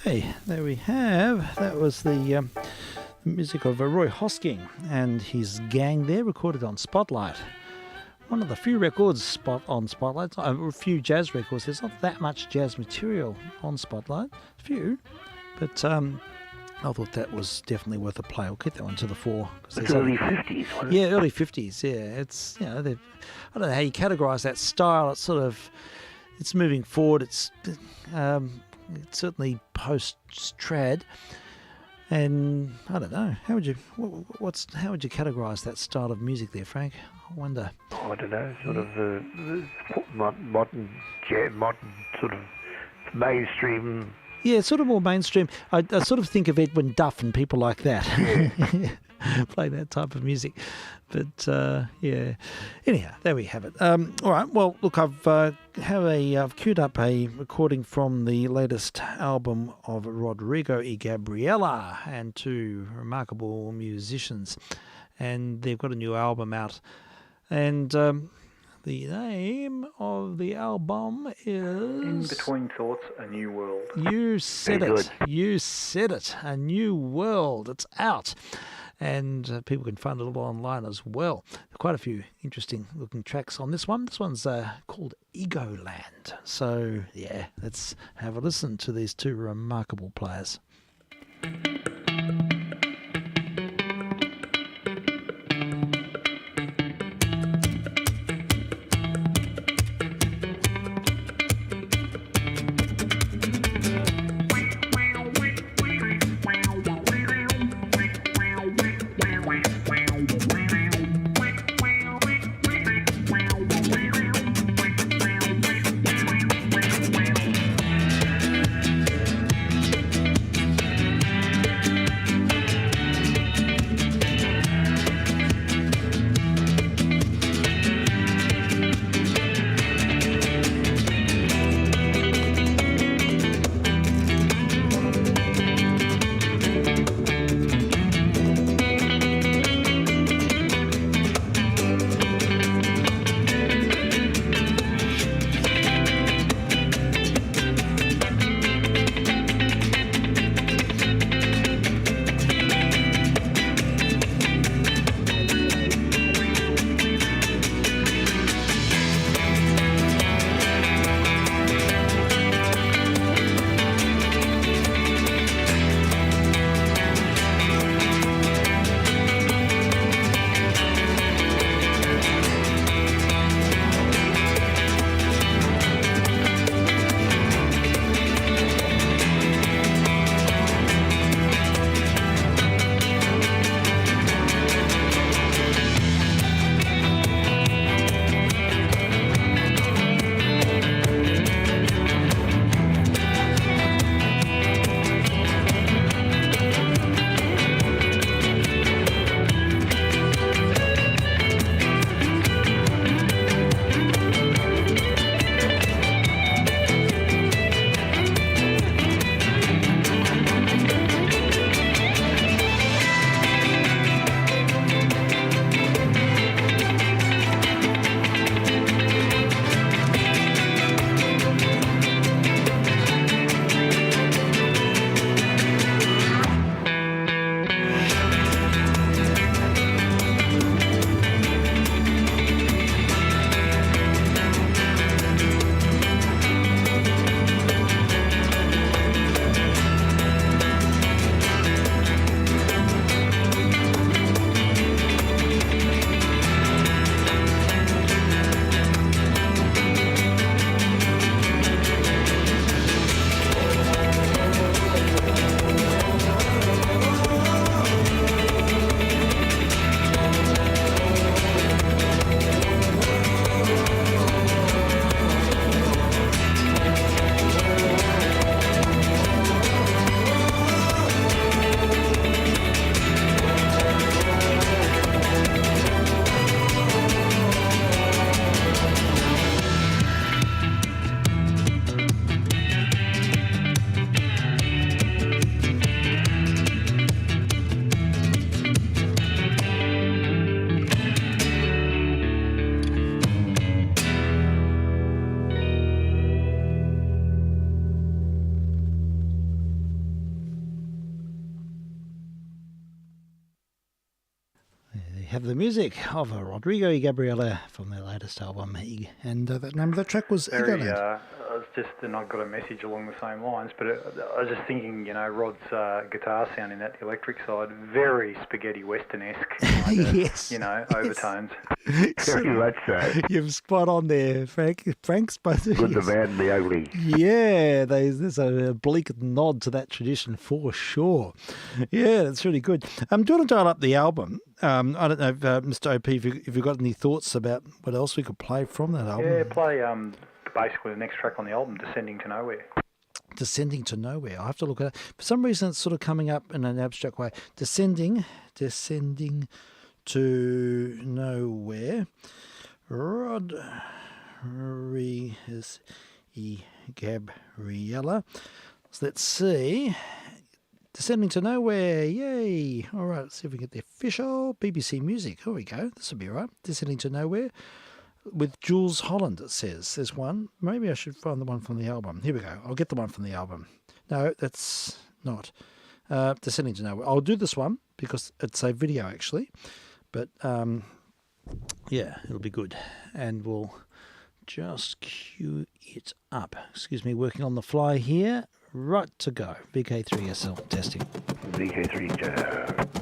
Okay, there we have. That was the music of Roy Hosking and his gang there, recorded on Spotlight. One of the few records on Spotlight, a few jazz records. There's not that much jazz material on Spotlight, a few, but I thought that was definitely worth a play. I'll keep that one to the fore. It's early 50s, wasn't it? Yeah, early 50s, yeah. It's, I don't know how you categorise that style. It's sort of, it's moving forward. It's certainly post-trad. And I don't know, how would you categorise that style of music there, Frank? I wonder. I don't know, sort of modern sort of mainstream. Yeah, sort of more mainstream. I sort of think of Edwin Duff and people like that. Play that type of music. But, yeah. Anyhow, there we have it. All right, well, look, I've queued up a recording from the latest album of Rodrigo y Gabriela and two remarkable musicians. And they've got a new album out. And the name of the album is... In Between Thoughts, A New World. You said it. You said it. A New World. It's out. And people can find it all online as well. Quite a few interesting looking tracks on this one. This one's called Egoland. So, yeah, let's have a listen to these two remarkable players. have the music of Rodrigo y Gabriela from their latest album, and the name of the track was Egoland. I was just, and I got a message along the same lines, but I was just thinking, Rod's guitar sound in that electric side, very spaghetti western-esque, Yes. overtones. Very much so. You've spot on there, Frank. Frank's both. Good, the bad, and the ugly. Yeah, there's a oblique nod to that tradition for sure. Yeah, that's really good. Do you want to dial up the album? I don't know, Mr. OP, if you've got any thoughts about what else we could play from that album. Yeah, play basically the next track on the album, Descending to Nowhere. Descending to Nowhere. I have to look at it. For some reason, it's sort of coming up in an abstract way. Descending to Nowhere. Rodriguez y Gabriela. So let's see. Descending to Nowhere. Yay. All right, let's see if we get the official BBC Music. Here we go. This will be all right. Descending to Nowhere. With Jules Holland, it says. There's one. Maybe I should find the one from the album. Here we go. I'll get the one from the album. No, that's not. Descending to Nowhere. I'll do this one because it's a video, actually. But, yeah, it'll be good. And we'll just cue it up. Excuse me, working on the fly here. Right to go. vk3sl testing. VK3.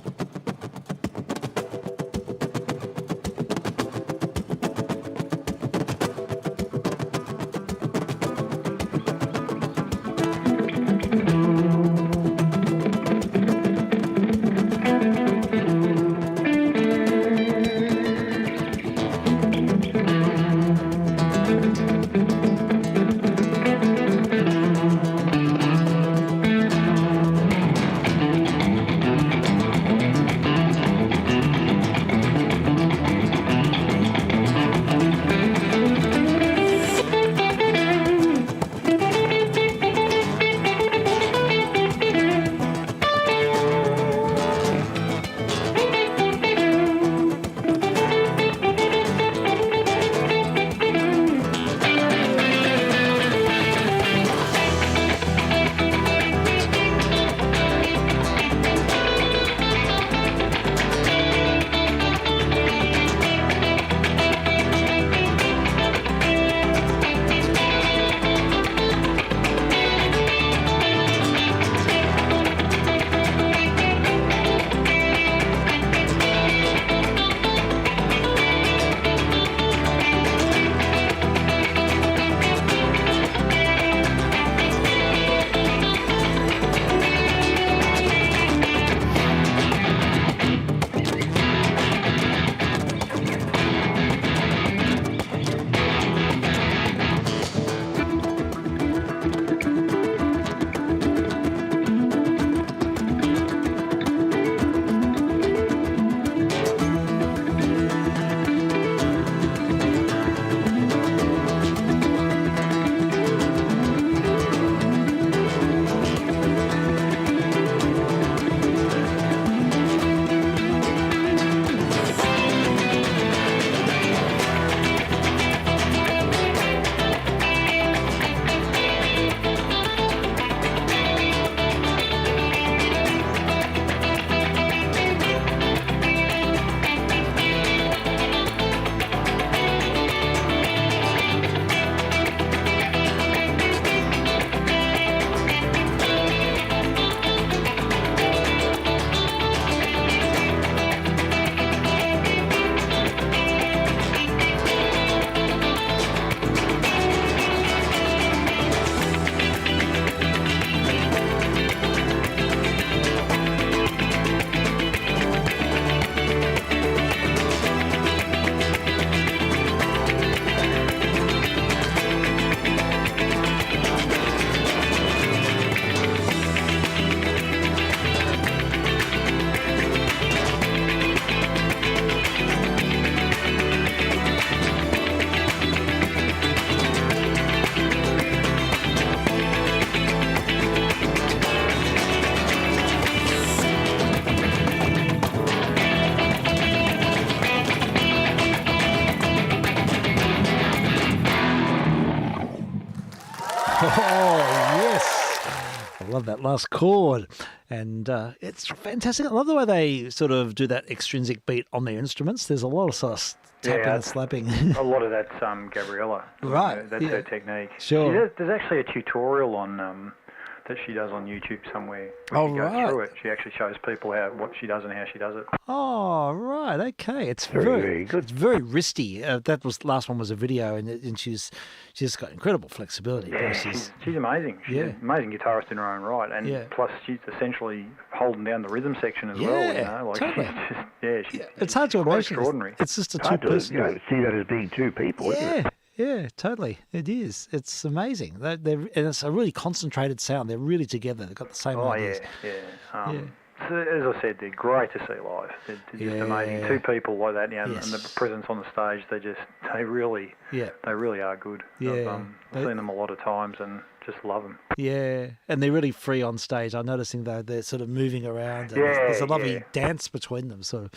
love that last chord. And it's fantastic. I love the way they sort of do that extrinsic beat on their instruments. There's a lot of sort of tapping and slapping. A lot of that's Gabriella. Right. That's her technique. Sure. There's actually a tutorial on that she does on YouTube somewhere. When she goes through it, she actually shows people what she does and how she does it. Oh, right. Okay. It's very good. It's very wristy. Last one was a video, and she's got incredible flexibility. Yeah, she's amazing. She's an amazing guitarist in her own right, and plus she's essentially holding down the rhythm section as well. You know, like totally. It's hard to imagine. Extraordinary. It's just a two-person. See that as being two people, isn't it? Yeah, totally. It is. It's amazing. And it's a really concentrated sound. They're really together. They've got the same ideas. So, as I said, they're great to see live. They're just amazing. Two people like that, and the presence on the stage, they really are good. Yeah. I've seen them a lot of times and just love them. Yeah, and they're really free on stage. I'm noticing, though, they're sort of moving around. And there's a lovely dance between them, sort of,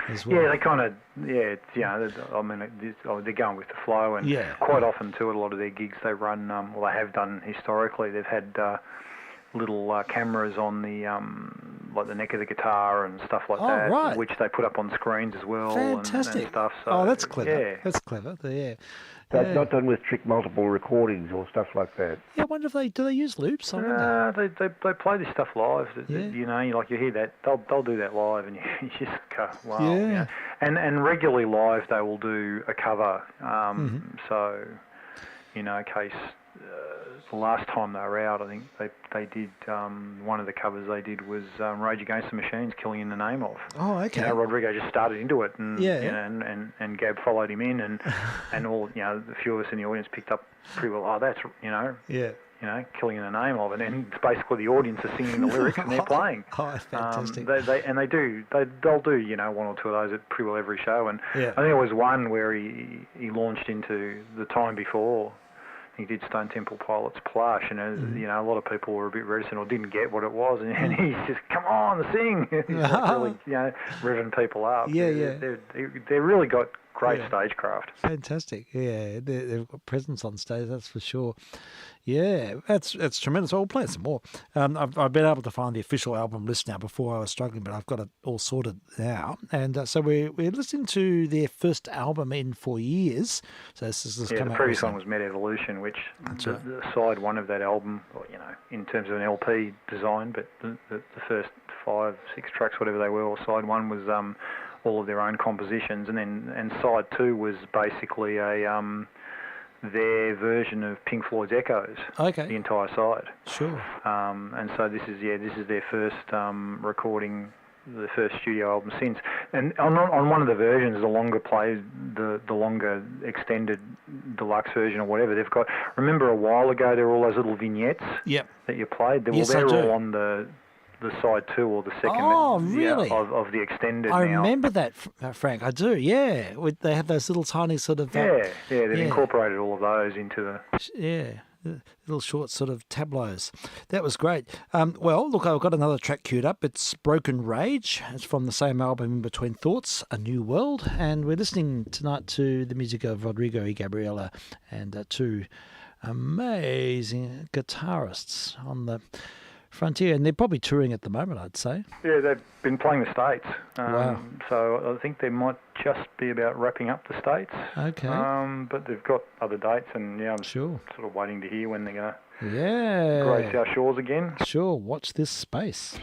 as well. Yeah, they kind of, they're going with the flow, and quite often, too, at a lot of their gigs, they run, they have done historically, they've had little cameras on the like the neck of the guitar and stuff like that, which they put up on screens as well. Fantastic. And stuff. So, that's clever. Yeah. That's clever. Yeah. That's not done with trick multiple recordings or stuff like that. Yeah, I wonder if do they use loops? They play this stuff live. You know, you hear that they'll do that live, and you just go, wow. Yeah. You know? And regularly live they will do a cover. So, in case. The last time they were out, I think they did one of the covers they did was Rage Against the Machine's "Killing in the Name of." Oh, okay. Rodrigo just started into it, and and Gab followed him in, and all a few of us in the audience picked up pretty well. Oh, that's "Killing in the Name of," and then it's basically the audience are singing the lyrics and they're playing. Oh, fantastic! They'll do one or two of those at pretty well every show, and I think there was one where he launched into the time before. He did Stone Temple Pilots Plush, and a lot of people were a bit reticent or didn't get what it was, and he's just, come on, sing! He's really, revving people up. They're really got great stagecraft. Fantastic, yeah. They've got presence on stage, that's for sure. Yeah, that's tremendous. I'll play some more. I've been able to find the official album list now. Before I was struggling, but I've got it all sorted now. And so we're listening to their first album in 4 years. So this is the previous one was Met Evolution, which the side one of that album, in terms of an LP design, but the first 5, 6 tracks, whatever they were, or side one was all of their own compositions, and side 2 was basically their version of Pink Floyd's Echoes. Okay. The entire side. Sure. And so this is their first recording, the first studio album since. And on one of the versions, the longer longer extended deluxe version or whatever, they've got. Remember a while ago there were all those little vignettes. That you played. They're all on the side 2 or the second really? of the extended I now. remember that, Frank. I do, yeah. They had those little tiny sort of... they've incorporated all of those into the... little short sort of tableaus. That was great. Well, look, I've got another track queued up. It's Broken Rage. It's from the same album, In Between Thoughts, A New World. And we're listening tonight to the music of Rodrigo y Gabriela and two amazing guitarists on the... frontier, and they're probably touring at the moment, I'd say. Yeah, they've been playing the States. Wow. So I think they might just be about wrapping up the States. Okay. But they've got other dates, and I'm sure sort of waiting to hear when they're going to grace our shores again. Sure, watch this space.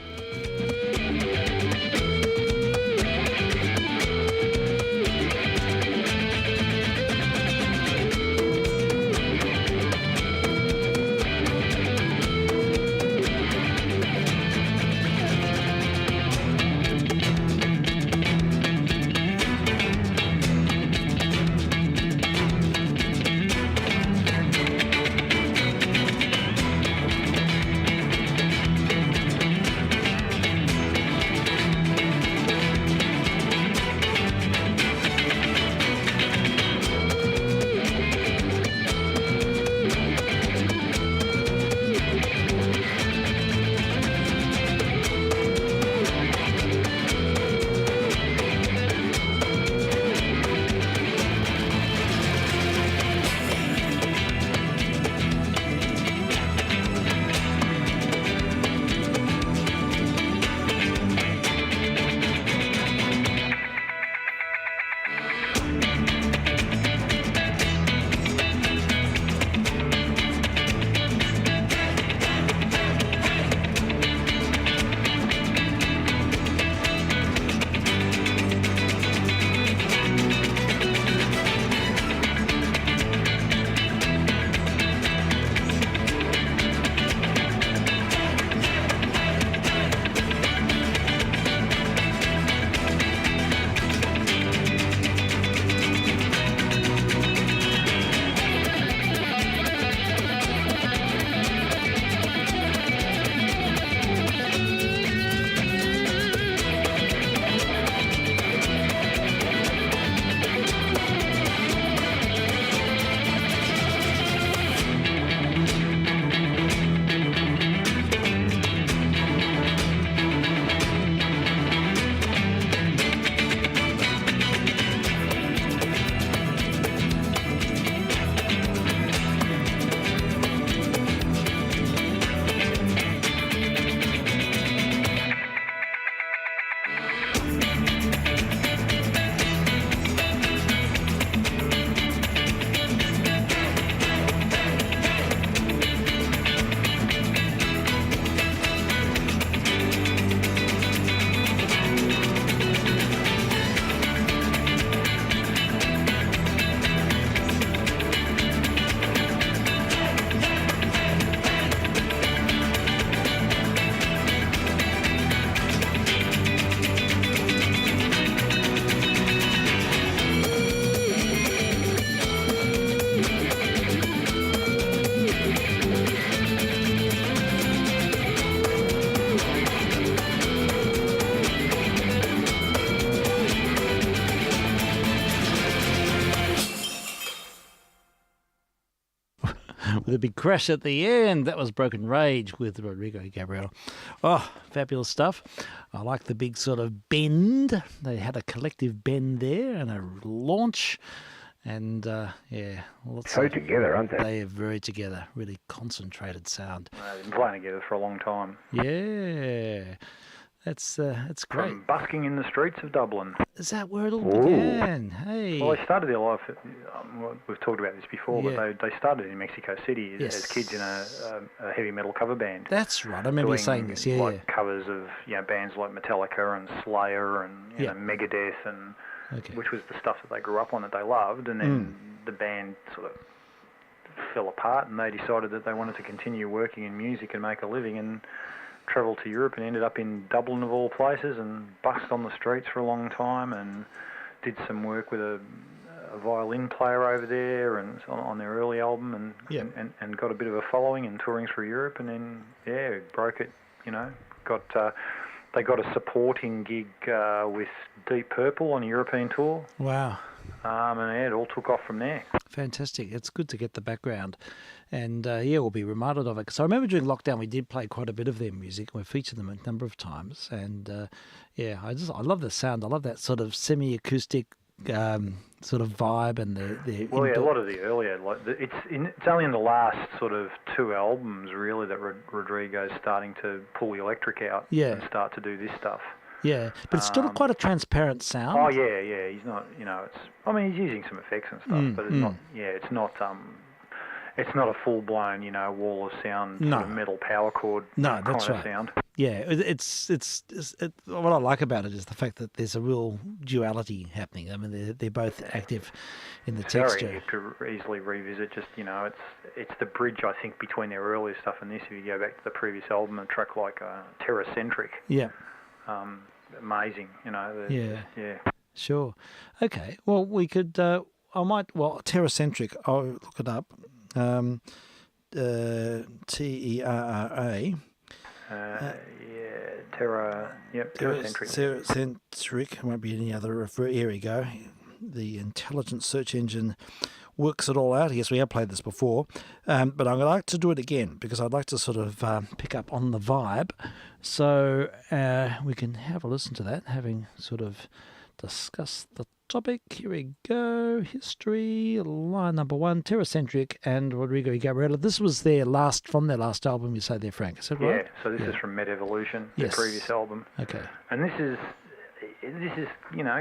a big crash at the end. That was Broken Rage with Rodrigo Gabriel. Oh, fabulous stuff. I like the big sort of bend. They had a collective bend there and a launch. And, So together, aren't they? They are very together, really concentrated sound. They've been playing together for a long time. Yeah. That's great. From busking in the streets of Dublin. Is that where it all began? Hey. Well, they started their life, we've talked about this before, Yeah. but they started in Mexico City as kids in a heavy metal cover band. That's right. I remember you saying this, yeah. Like covers of bands like Metallica and Slayer and you know, Megadeth, and which was the stuff that they grew up on that they loved, and then the band sort of fell apart, and they decided that they wanted to continue working in music and make a living, and travelled to Europe and ended up in Dublin of all places, and busked on the streets for a long time, and did some work with a violin player over there and on their early album, and got a bit of a following and touring through Europe, and then broke it. They got a supporting gig with Deep Purple on a European tour. Wow. And it all took off from there. Fantastic. It's good to get the background. And, we'll be reminded of it. Because I remember during lockdown we did play quite a bit of their music. We featured them a number of times. And, I love the sound. I love that sort of semi-acoustic sort of vibe and the a lot of the earlier, it's only in the last sort of 2 albums really that Rodrigo's starting to pull the electric out and start to do this stuff. Yeah, but it's still quite a transparent sound. Oh yeah. He's not, he's using some effects and stuff, but it's not. Yeah, it's not. It's not a full blown, wall of sound, sort of metal power chord kind of sound. Yeah, it's what I like about it is the fact that there's a real duality happening. I mean, they're both active in the texture. You could easily revisit. Just it's the bridge, I think, between their earlier stuff and this. If you go back to the previous album, a track like Terracentric. Yeah. Amazing, Yeah. Sure. Okay. Well, we could. Terracentric. I'll look it up. Terra. Terracentric. Terracentric. Won't be any other. Here we go. The intelligent search engine works it all out. Yes, we have played this before, but I'd like to do it again because I'd like to sort of pick up on the vibe. So we can have a listen to that, having sort of discussed the topic. Here we go. History, line number 1, Terracentric and Rodrigo Gabriel. This was from their last album, you say there, Frank. Is that right? Yeah, so this is from Med Evolution, the previous album. Okay. And this is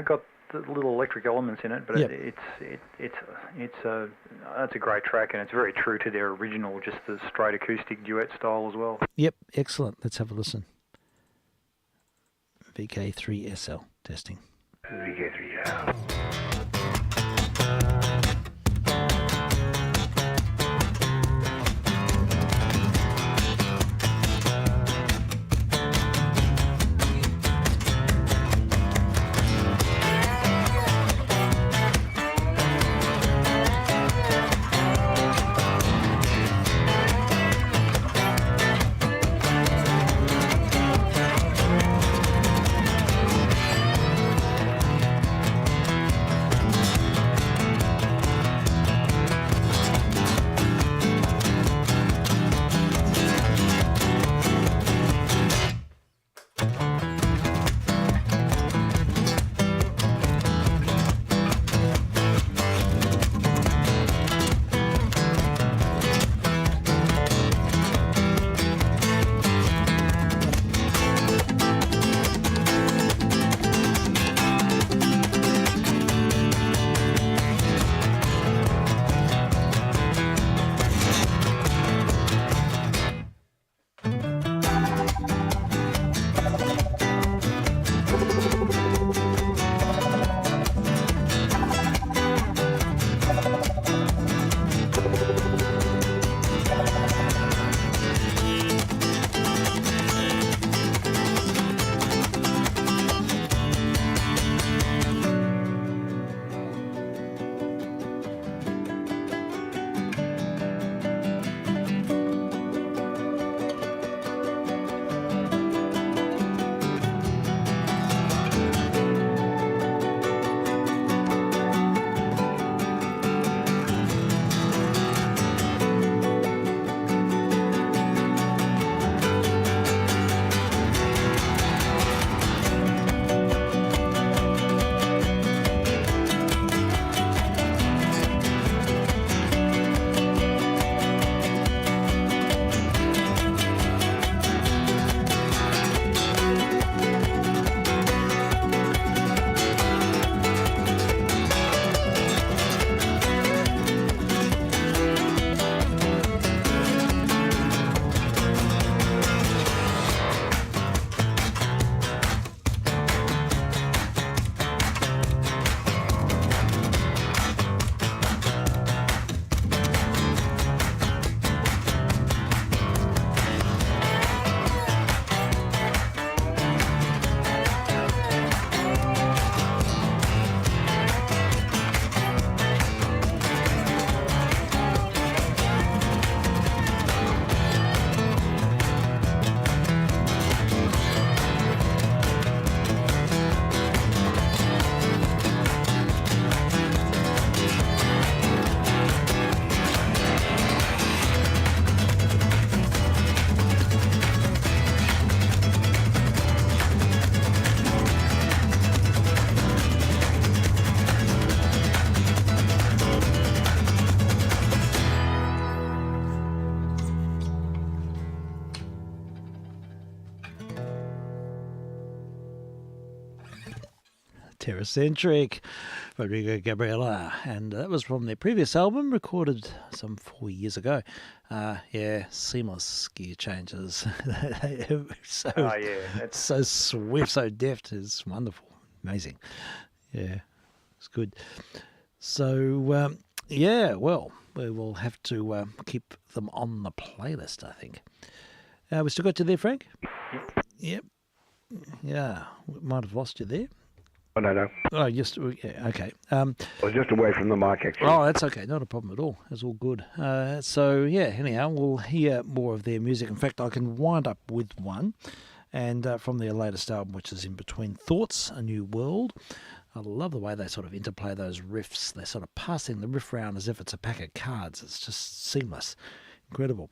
got the little electric elements in it, but that's a great track, and it's very true to their original, just the straight acoustic duet style as well. Yep, excellent. Let's have a listen. vk3sl testing. vk3sl. Terracentric, Rodrigo Gabriela, and that was from their previous album, recorded some 4 years ago. Seamless gear changes. So swift, so deft. It's wonderful, amazing. Yeah, it's good. So, well, we will have to keep them on the playlist, I think. We still got you there, Frank? Yep. Yeah, we might have lost you there. Oh, no. Oh, just, yeah, okay. I was just away from the mic, actually. Oh, that's okay. Not a problem at all. It's all good. Anyhow, we'll hear more of their music. In fact, I can wind up with one, and from their latest album, which is In Between Thoughts, A New World. I love the way they sort of interplay those riffs. They're sort of passing the riff around as if it's a pack of cards. It's just seamless. Incredible.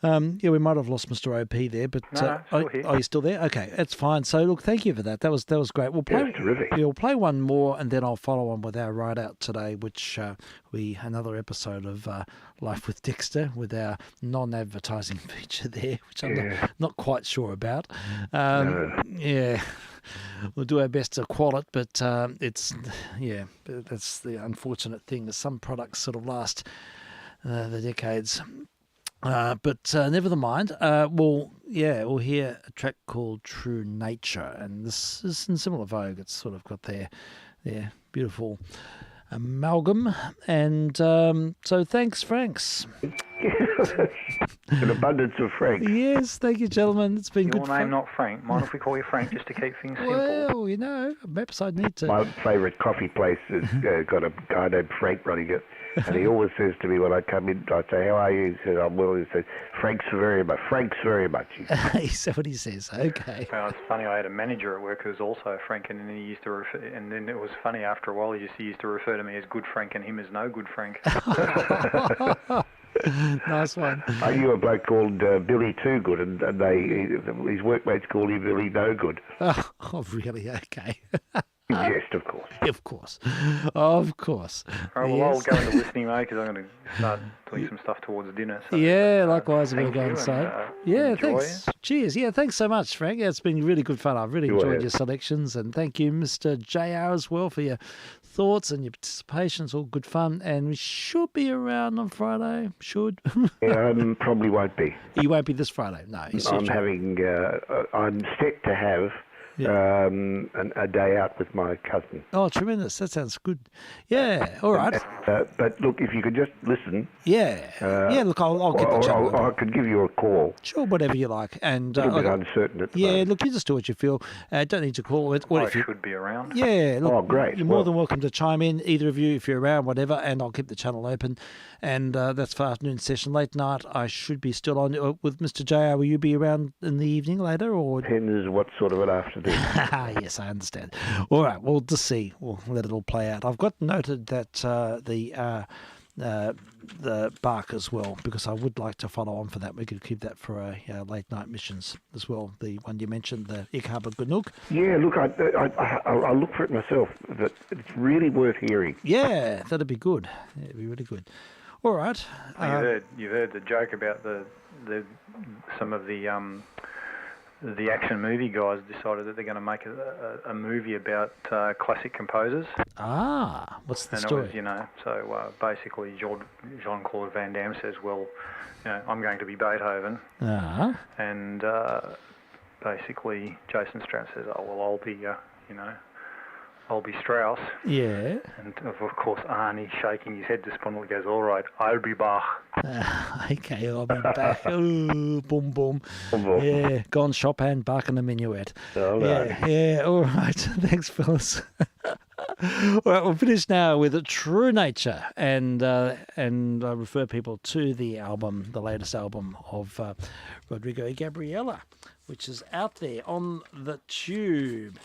We might have lost Mr. OP there, but no, still here. Are you still there? Okay, that's fine. So look, thank you for that. That was great. We'll play. Terrific. We'll play one more, and then I'll follow on with our ride out today, which another episode of Life with Dexter with our non-advertising feature there, which I'm not quite sure about. Yeah. We'll do our best to qual it, but that's the unfortunate thing. Is some products sort of last the decades. But never mind. We'll hear a track called True Nature, and this is in similar vogue. It's sort of got their beautiful amalgam, and so thanks, Franks. An abundance of Frank. Yes, thank you, gentlemen. It's been good Your fun. name not Frank. Mind if we call you Frank just to keep things simple? Well, perhaps I'd need to. My favourite coffee place has got a guy named Frank running it, and he always says to me when I come in, I say, "How are you?" He says, "I'm well." He says, "Frank's very much." Frank's very much. Is that what he says? Okay. Well, it's funny. I had a manager at work who was also Frank, and then he used to refer. And then it was funny after a while. He used to refer to me as Good Frank, and him as No Good Frank. Nice one. I knew a bloke called Billy Too Good, and his workmates called him Billy No Good. Oh, really? Okay. Yes, of course. Of course. All right, well, I'll go into listening mode because I'm going to start doing some stuff towards dinner. So, likewise, I'm going to go inside. Thanks. Cheers. Yeah, thanks so much, Frank. It's been really good fun. I've really enjoyed your selections, and thank you, Mr. JR, as well, for your thoughts and your participation. It's all good fun, and we should be around on Friday. Should. Probably won't be. You won't be this Friday. No. I'm set to have a day out with my cousin. Oh, tremendous. That sounds good. Yeah, all right. But look, if you could just listen. Look, I'll get the channel. I could give you a call. Sure, whatever you like. And a little bit uncertain at the moment. Look, you just do what you feel. Don't need to call it. I should be around. Yeah, look, great. You're more than welcome to chime in, either of you, if you're around, whatever, and I'll keep the channel open. And that's for afternoon session. Late night, I should be still on with Mr. JR. Will you be around in the evening later? Or depends what sort of an afternoon. Yes, I understand. All right, we'll just see. We'll let it all play out. I've got noted that the bark as well, because I would like to follow on for that. We could keep that for late night missions as well. The one you mentioned, the Ik Habe Genoeg. Yeah, look, I'll look for it myself. But it's really worth hearing. Yeah, that'd be good. Yeah, it'd be really good. All right. You've heard the joke about some of the action movie guys decided that they're going to make a movie about classic composers. What's the story? It was, so basically Jean-Claude Van Damme says, well, I'm going to be Beethoven. And basically Jason Strath says, oh, well, I'll be Strauss. Yeah. And of course Arnie, shaking his head despondently, goes, all right, I'll be Bach. Okay, I'll be back. Ooh, boom, boom. Yeah, gone Chopin, Bach and the Minuet. All right. Yeah, all right. Thanks, fellas. All right, we'll finish now with True Nature, and I refer people to the album, the latest album of Rodrigo Gabriela, which is out there on the tube.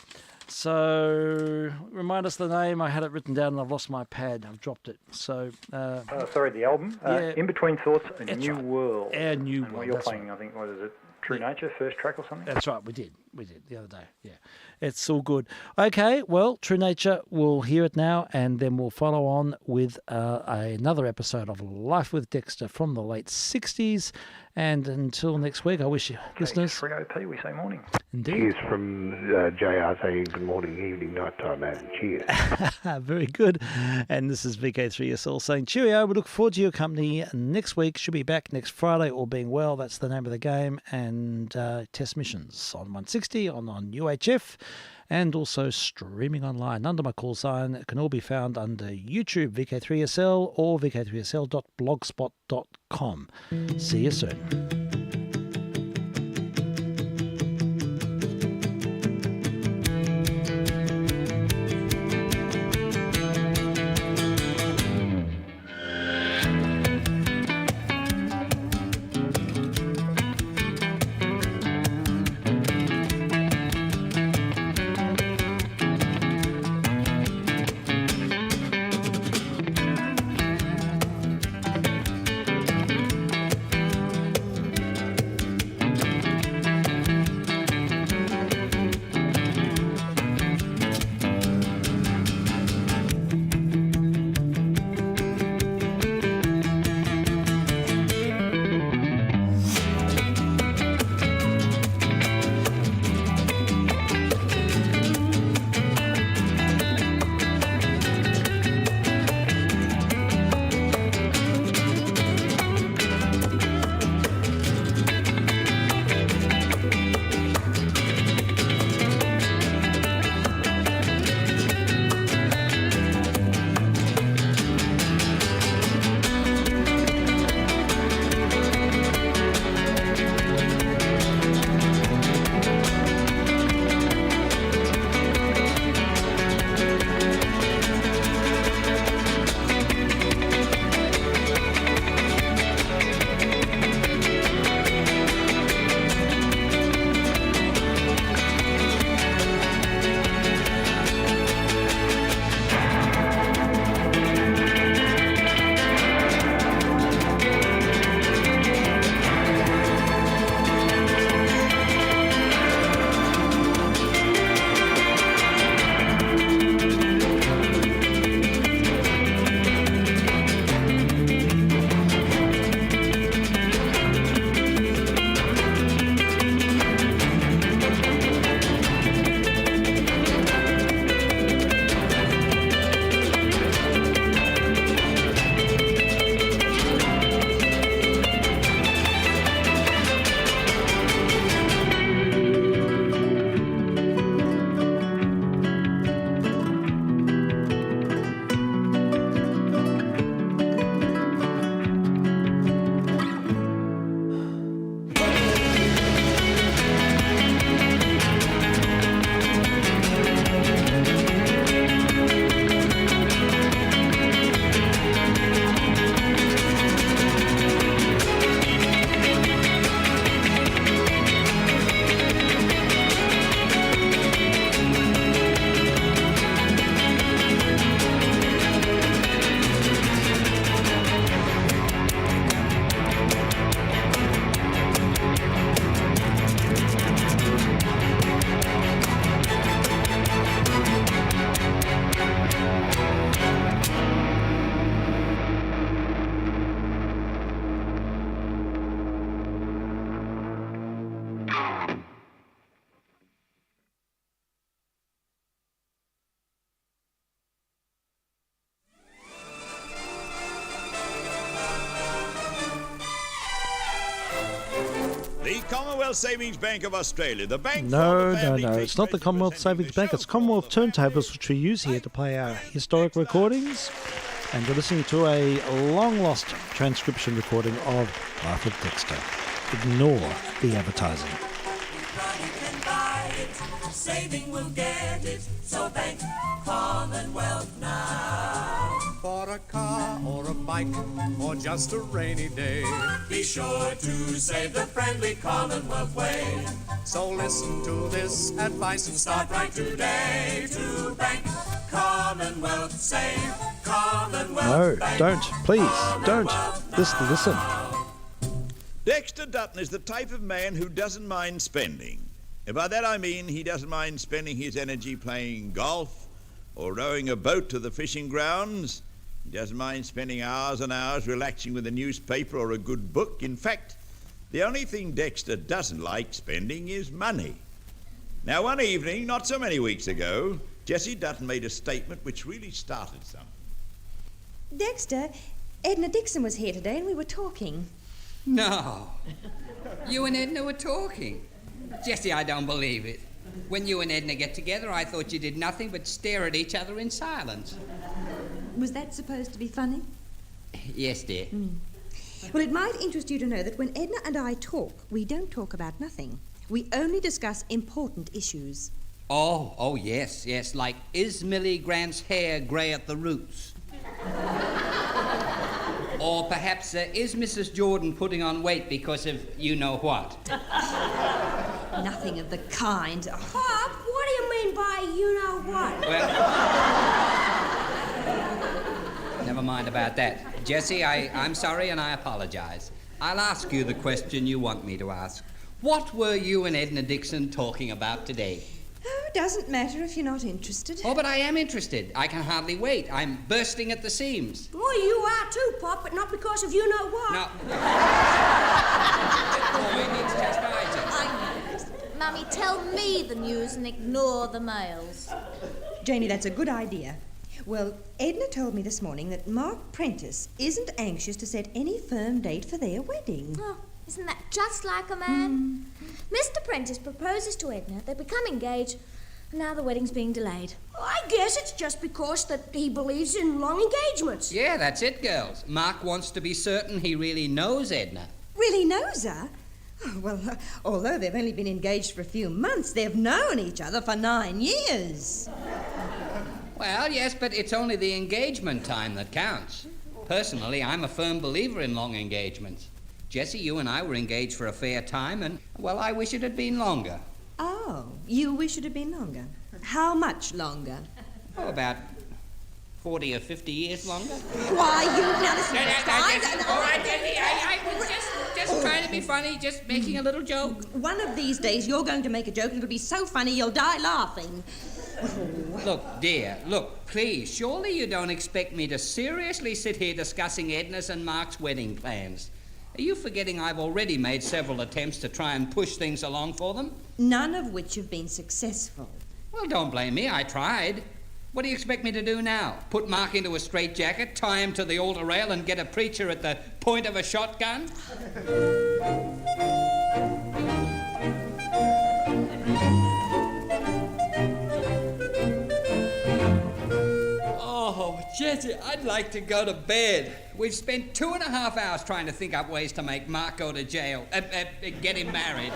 So, remind us the name. I had it written down and I've lost my pad. I've dropped it. So, the album. In Between Thoughts, A New World. A New World. What you're playing, right. I think, what is it? True Nature, first track or something? That's right, we did. we did the other day. Yeah, it's all good. Okay, well, True Nature, we'll hear it now, and then we'll follow on with another episode of Life with Dexter from the late 60s. And until next week, I wish you, listeners... 3OP, we say morning. Indeed. Cheers from JR saying good morning, evening, night time, and cheers. Very good. And this is vk3sl saying cheerio. We look forward to your company next week. Should be back next Friday, all being well. That's the name of the game. And test missions on 160, on UHF, and also streaming online under my call sign. It can all be found under YouTube, vk3sl, or vk3sl.blogspot.com. See you soon. The Commonwealth Savings Bank of Australia, the bank. No, it's not the Commonwealth Savings Bank. It's Commonwealth turntables, which we use here to play our historic recordings. And you're listening to a long-lost transcription recording of Life of Dexter. Ignore the advertising. Saving will get it, so bank Commonwealth now. For a car or a bike or just a rainy day, be sure to save the friendly Commonwealth way. So listen to this advice and Start right today to bank Commonwealth. Save Commonwealth. No, Bank. don't. Please, don't. Listen. Dexter Dutton is the type of man who doesn't mind spending. And by that I mean he doesn't mind spending his energy playing golf or rowing a boat to the fishing grounds. He doesn't mind spending hours and hours relaxing with a newspaper or a good book. In fact, the only thing Dexter doesn't like spending is money. Now, one evening, not so many weeks ago, Jessie Dutton made a statement which really started something. Dexter, Edna Dixon was here today and we were talking. No. You and Edna were talking? Jessie, I don't believe it. When you and Edna get together, I thought you did nothing but stare at each other in silence. Was that supposed to be funny? Yes, dear. Well, it might interest you to know that when Edna and I talk, we don't talk about nothing. We only discuss important issues. Oh, yes, like is Millie Grant's hair grey at the roots? Or perhaps, is Mrs. Jordan putting on weight because of you-know-what? Nothing of the kind. Pop, what do you mean by you-know-what? Well, never mind about that. Jessie, I'm sorry and I apologize. I'll ask you the question you want me to ask. What were you and Edna Dixon talking about today? Oh, it doesn't matter if you're not interested. Oh, but I am interested. I can hardly wait. I'm bursting at the seams. Well, you are too, Pop, but not because of you-know-what. No. Boy needs chastising. Mummy, tell me the news and ignore the males. Janie, that's a good idea. Well, Edna told me this morning that Mark Prentice isn't anxious to set any firm date for their wedding. Oh, isn't that just like a man? Mr. Prentice proposes to Edna, they become engaged, and now the wedding's being delayed. I guess it's just because that he believes in long engagements. Yeah, that's it, girls. Mark wants to be certain he really knows Edna. Really knows her? Oh, well, although they've only been engaged for a few months, they've known each other for 9 years. Well, yes, but it's only the engagement time that counts. Personally, I'm a firm believer in long engagements. Jessie, you and I were engaged for a fair time, and, well, I wish it had been longer. Oh, you wish it had been longer? How much longer? Oh, about 40 or 50 years longer. Why, you... Now, listen, all right, Jessie, I was just trying to be funny, just making a little joke. One of these days, you're going to make a joke, and it'll be so funny you'll die laughing. Look, dear, look, please, surely you don't expect me to seriously sit here discussing Edna's and Mark's wedding plans. Are you forgetting I've already made several attempts to try and push things along for them? None of which have been successful. Well, don't blame me, I tried. What do you expect me to do now? Put Mark into a straitjacket, tie him to the altar rail, and get a preacher at the point of a shotgun? Oh, Jessie, I'd like to go to bed. We've spent 2.5 hours trying to think up ways to make Mark go to jail, get him married.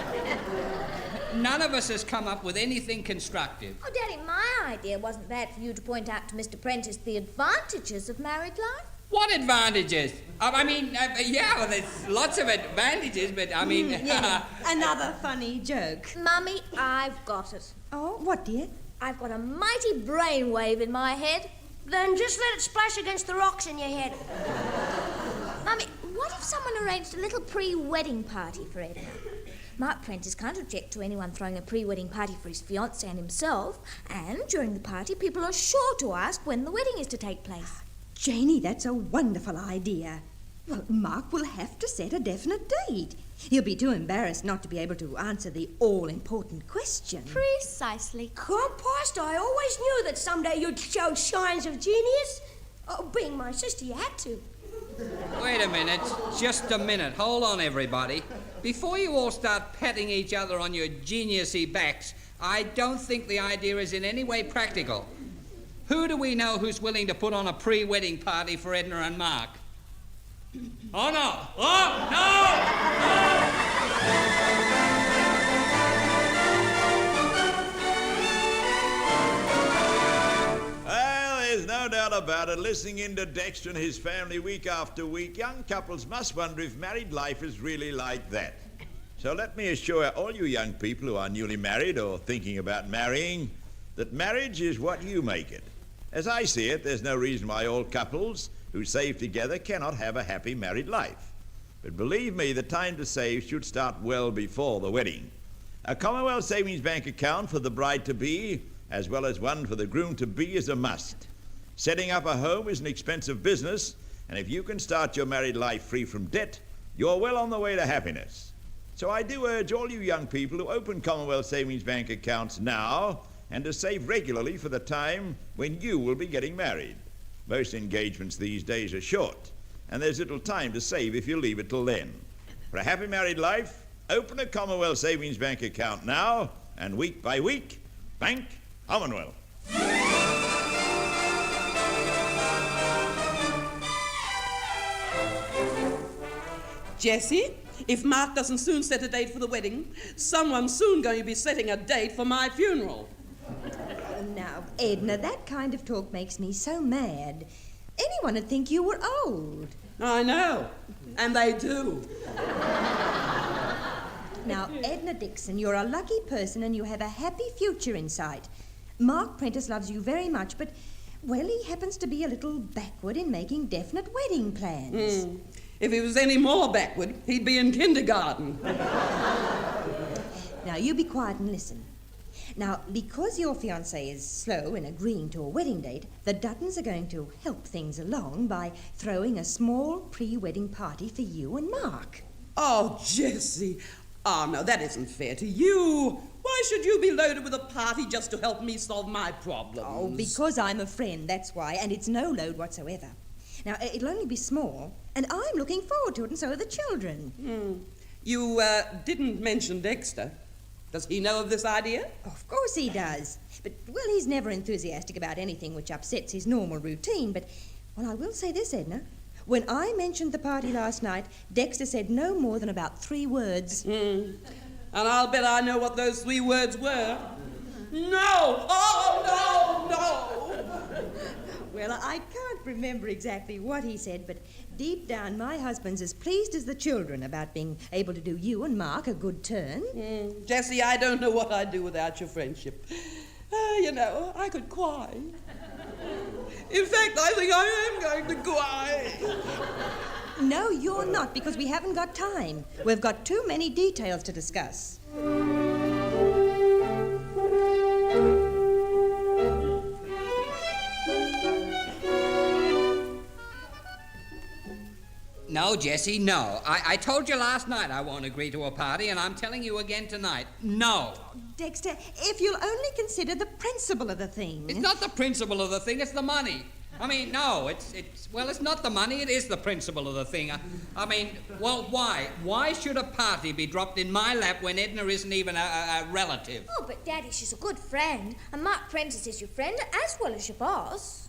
None of us has come up with anything constructive. Oh, Daddy, my idea wasn't bad for you to point out to Mr. Prentice the advantages of married life. What advantages? Yeah, well, there's lots of advantages, but I mean... Yeah. Another funny joke. Mummy, I've got it. Oh, what, dear? I've got a mighty brainwave in my head. Then just let it splash against the rocks in your head. Mummy, what if someone arranged a little pre-wedding party for Edna? Mark Prentice can't object to anyone throwing a pre-wedding party for his fiancée and himself, and during the party people are sure to ask when the wedding is to take place. Janie, that's a wonderful idea. Well, Mark will have to set a definite date. He'll be too embarrassed not to be able to answer the all-important question. Precisely. Compost, I always knew that someday you'd show signs of genius. Oh, being my sister, you had to. Wait a minute, just a minute. Hold on, everybody. Before you all start patting each other on your geniusy backs, I don't think the idea is in any way practical. Who do we know who's willing to put on a pre-wedding party for Edna and Mark? Oh, no! Oh, Well, there's no doubt about it. Listening in to Dexter and his family week after week, young couples must wonder if married life is really like that. So let me assure all you young people who are newly married or thinking about marrying that marriage is what you make it. As I see it, there's no reason why all couples who save together cannot have a happy married life. But believe me, the time to save should start well before the wedding. A Commonwealth Savings Bank account for the bride-to-be, as well as one for the groom-to-be, is a must. Setting up a home is an expensive business, and if you can start your married life free from debt, you're well on the way to happiness. So I do urge all you young people to open Commonwealth Savings Bank accounts now and to save regularly for the time when you will be getting married. Most engagements these days are short, and there's little time to save if you leave it till then. For a happy married life, open a Commonwealth Savings Bank account now, and week by week, Bank Commonwealth. Jessie, if Mark doesn't soon set a date for the wedding, someone's soon going to be setting a date for my funeral. Now, Edna, that kind of talk makes me so mad. Anyone would think you were old. I know, and they do. Now, Edna Dixon, you're a lucky person and you have a happy future in sight. Mark Prentice loves you very much, but, well, he happens to be a little backward in making definite wedding plans. If he was any more backward, he'd be in kindergarten. Now, you be quiet and listen. Now, because your fiancé is slow in agreeing to a wedding date, the Duttons are going to help things along by throwing a small pre-wedding party for you and Mark. Oh, Jessie. Oh, no, that isn't fair to you. Why should you be loaded with a party just to help me solve my problems? Oh, because I'm a friend, that's why, and it's no load whatsoever. Now, it'll only be small, and I'm looking forward to it, and so are the children. You didn't mention Dexter. Does he know of this idea? Of course he does. But, well, he's never enthusiastic about anything which upsets his normal routine. But, well, I will say this, Edna. When I mentioned the party last night, Dexter said no more than about 3 words. And I'll bet I know what those 3 words were. No! Oh, no, no! Well, I can't remember exactly what he said, but deep down, my husband's as pleased as the children about being able to do you and Mark a good turn. Jessie, I don't know what I'd do without your friendship. You know, I could cry. In fact, I think I am going to cry. No, you're not, because we haven't got time. We've got too many details to discuss. No, Jessie, no. I told you last night I won't agree to a party, and I'm telling you again tonight, no. Dexter, if you'll only consider the principle of the thing. It's not the principle of the thing, it's the money. I mean, no, it's not the money, it is the principle of the thing. I mean, well, why? Why should a party be dropped in my lap when Edna isn't even a relative? Oh, but Daddy, she's a good friend, and Mark Prentice is your friend as well as your boss.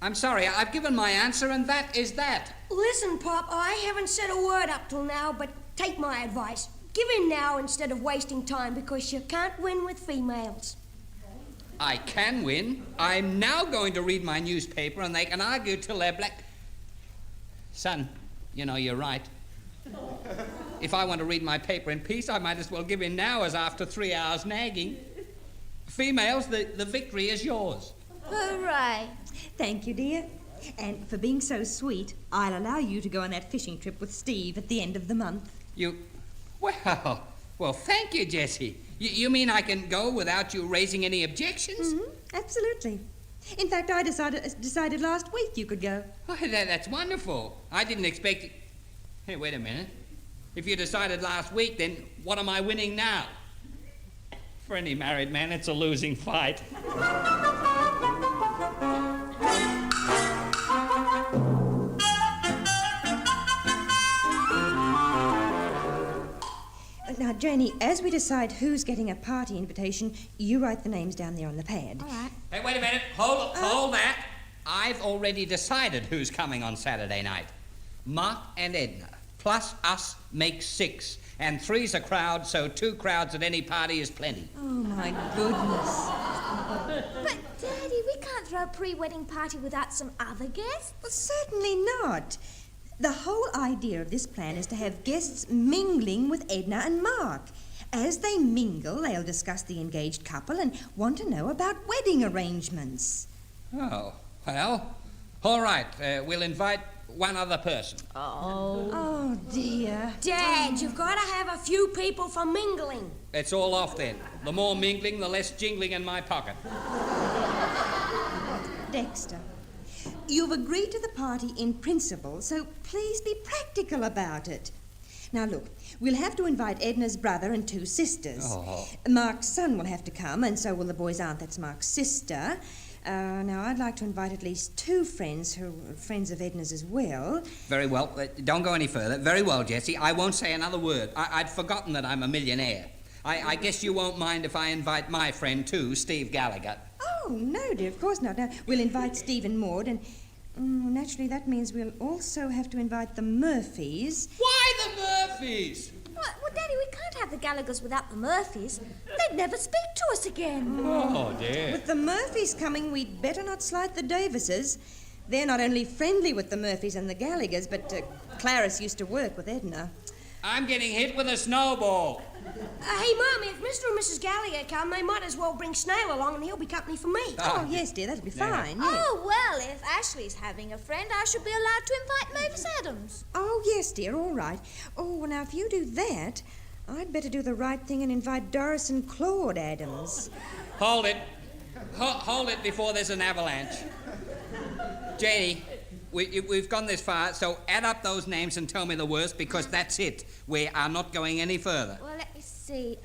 I'm sorry, I've given my answer, and that is that. Listen, Pop, I haven't said a word up till now, but take my advice. Give in now instead of wasting time, because you can't win with females. I can win. I'm now going to read my newspaper, and they can argue till they're black. Son, you know, you're right. If I want to read my paper in peace, I might as well give in now as after 3 hours nagging. Females, the victory is yours. Hooray. Thank you, dear. And for being so sweet, I'll allow you to go on that fishing trip with Steve at the end of the month. Well, thank you, Jessie. You mean I can go without you raising any objections? Absolutely. In fact, I decided last week you could go. Oh, that's wonderful. I didn't expect it. Hey, wait a minute. If you decided last week, then what am I winning now? For any married man, it's a losing fight. Now, Janie, as we decide who's getting a party invitation, you write the names down there on the pad. All right. Hey, wait a minute. Hold that. I've already decided who's coming on Saturday night. Mark and Edna, plus us makes 6. And 3's a crowd, so 2 crowds at any party is plenty. Oh, my goodness. But, Daddy, we can't throw a pre-wedding party without some other guests. Well, certainly not. The whole idea of this plan is to have guests mingling with Edna and Mark. As they mingle, they'll discuss the engaged couple and want to know about wedding arrangements. Oh, well, all right. We'll invite one other person. Oh, dear. Dad, you've got to have a few people for mingling. It's all off then. The more mingling, the less jingling in my pocket. Dexter, you've agreed to the party in principle, so please be practical about it. Now, look, we'll have to invite Edna's brother and 2 sisters. Oh. Mark's son will have to come, and so will the boy's aunt, that's Mark's sister. Now, I'd like to invite at least 2 friends who are friends of Edna's as well. Very well. Don't go any further. Very well, Jessie. I won't say another word. I'd forgotten that I'm a millionaire. I guess you won't mind if I invite my friend, too, Steve Gallagher. Oh, no, dear, of course not. Now, we'll invite Steve and Maud, and naturally that means we'll also have to invite the Murphys. Why the Murphys? Well, Daddy, we can't have the Gallaghers without the Murphys. They'd never speak to us again. Oh, dear. With the Murphys coming, we'd better not slight the Davises. They're not only friendly with the Murphys and the Gallaghers, but Clarice used to work with Edna. I'm getting hit with a snowball. Hey, Mum, if Mr. and Mrs. Gallagher come, they might as well bring Snail along and he'll be company for me. Oh, yes, dear, that'd be fine. Yes. Oh, well, if Ashley's having a friend, I should be allowed to invite Mavis Adams. Oh, yes, dear, all right. Oh, well, now, if you do that, I'd better do the right thing and invite Doris and Claude Adams. Hold it. Hold it before there's an avalanche. Janie, we've gone this far, so add up those names and tell me the worst, because that's it. We are not going any further. Well, let me see.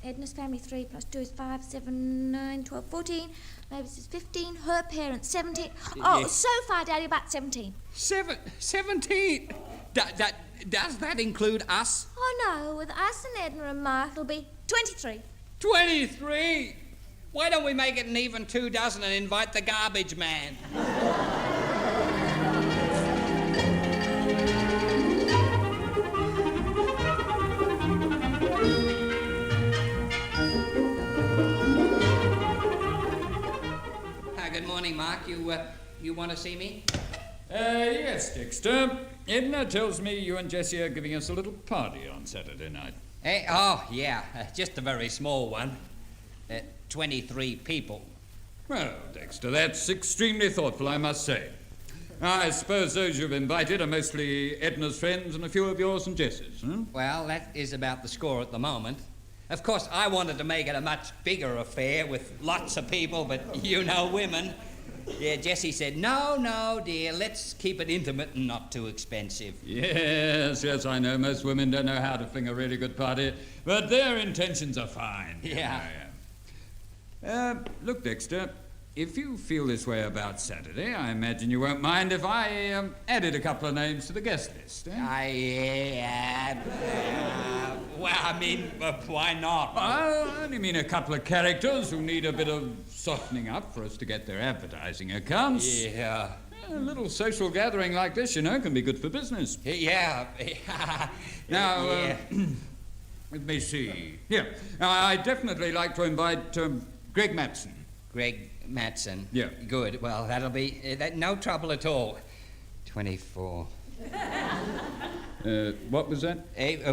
Edna's family 3 + 2 is 5, 7, 9, 12, 14. Mavis is 15. Her parents 17. Oh, Yes. so far, Daddy, about 17. 17? Does that include us? Oh, no. With us and Edna and Mark, it'll be 23. 23? Why don't we make it an even 2 dozen and invite the garbage man? Good morning, Mark. You want to see me? Yes, Dexter. Edna tells me you and Jessie are giving us a little party on Saturday night. Oh, yeah. Just a very small one. 23 people. Well, Dexter, that's extremely thoughtful, I must say. I suppose those you've invited are mostly Edna's friends and a few of yours and Jessie's, hmm? Well, that is about the score at the moment. Of course, I wanted to make it a much bigger affair with lots of people, but you know women. Yeah, Jessie said, no, dear, let's keep it intimate and not too expensive. Yes, I know. Most women don't know how to fling a really good party, but their intentions are fine. Yeah. Look, Dexter, if you feel this way about Saturday, I imagine you won't mind if I added a couple of names to the guest list, eh? Well, I mean, why not? I only mean a couple of characters who need a bit of softening up for us to get their advertising accounts. Yeah. A little social gathering like this, can be good for business. Yeah. Now, Yeah. Let me see. Here, now, I'd definitely like to invite Greg Matson. Greg Matson? Yeah. Good. Well, that'll be no trouble at all. 24. What was that?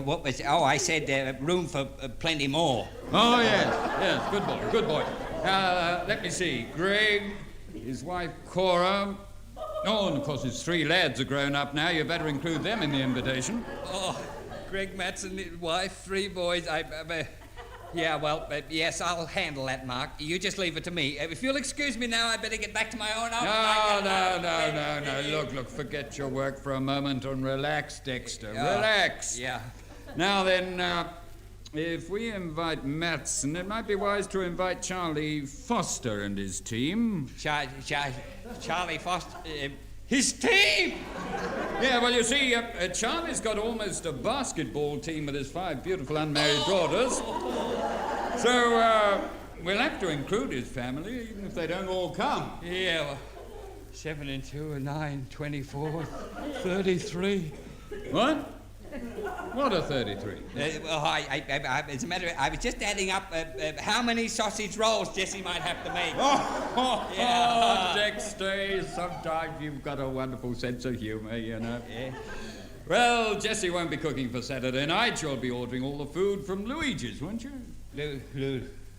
What was? Oh, I said room for plenty more. Oh, yes. Good boy. Let me see. Greg, his wife Cora. Oh, and of course his 3 lads are grown up now. You better include them in the invitation. Oh, Greg Matson, his wife, 3 boys. Yeah, well, yes, I'll handle that, Mark. You just leave it to me. If you'll excuse me now, I'd better get back to my own office. No. Look, forget your work for a moment and relax, Dexter. Relax. Yeah. Now then, if we invite Matson, it might be wise to invite Charlie Foster and his team. Charlie Foster? His team? Yeah, well, you see, Charlie's got almost a basketball team with his 5 beautiful unmarried daughters. So, we'll have to include his family, even if they don't all come. Yeah, well, 7 and 2 and 9, 24, 33. What? What are 33? As a matter of I was just adding up how many sausage rolls Jessie might have to make. Oh, Dexter, sometimes you've got a wonderful sense of humour, Yeah. Well, Jessie won't be cooking for Saturday night. You'll be ordering all the food from Luigi's, won't you?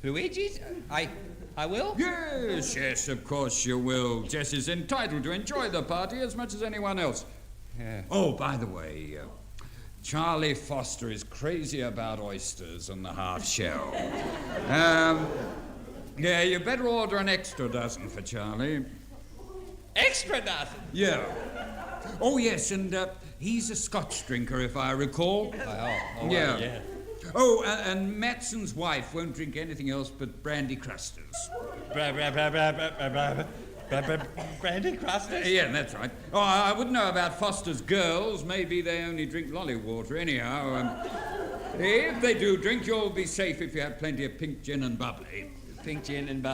Luigi's? I will? Yes, of course you will. Jessie's entitled to enjoy the party as much as anyone else. Oh, by the way, Charlie Foster is crazy about oysters and the half shell. Yeah, you better order an extra dozen for Charlie. Extra dozen? Yeah. Oh, yes, and he's a Scotch drinker, if I recall. Yeah. Oh, and Matson's wife won't drink anything else but brandy crusters. Brandy crusters? Yeah, that's right. Oh, I wouldn't know about Foster's girls. Maybe they only drink lolly water anyhow. If they do drink, you'll be safe if you have plenty of pink gin and bubbly. Pink gin and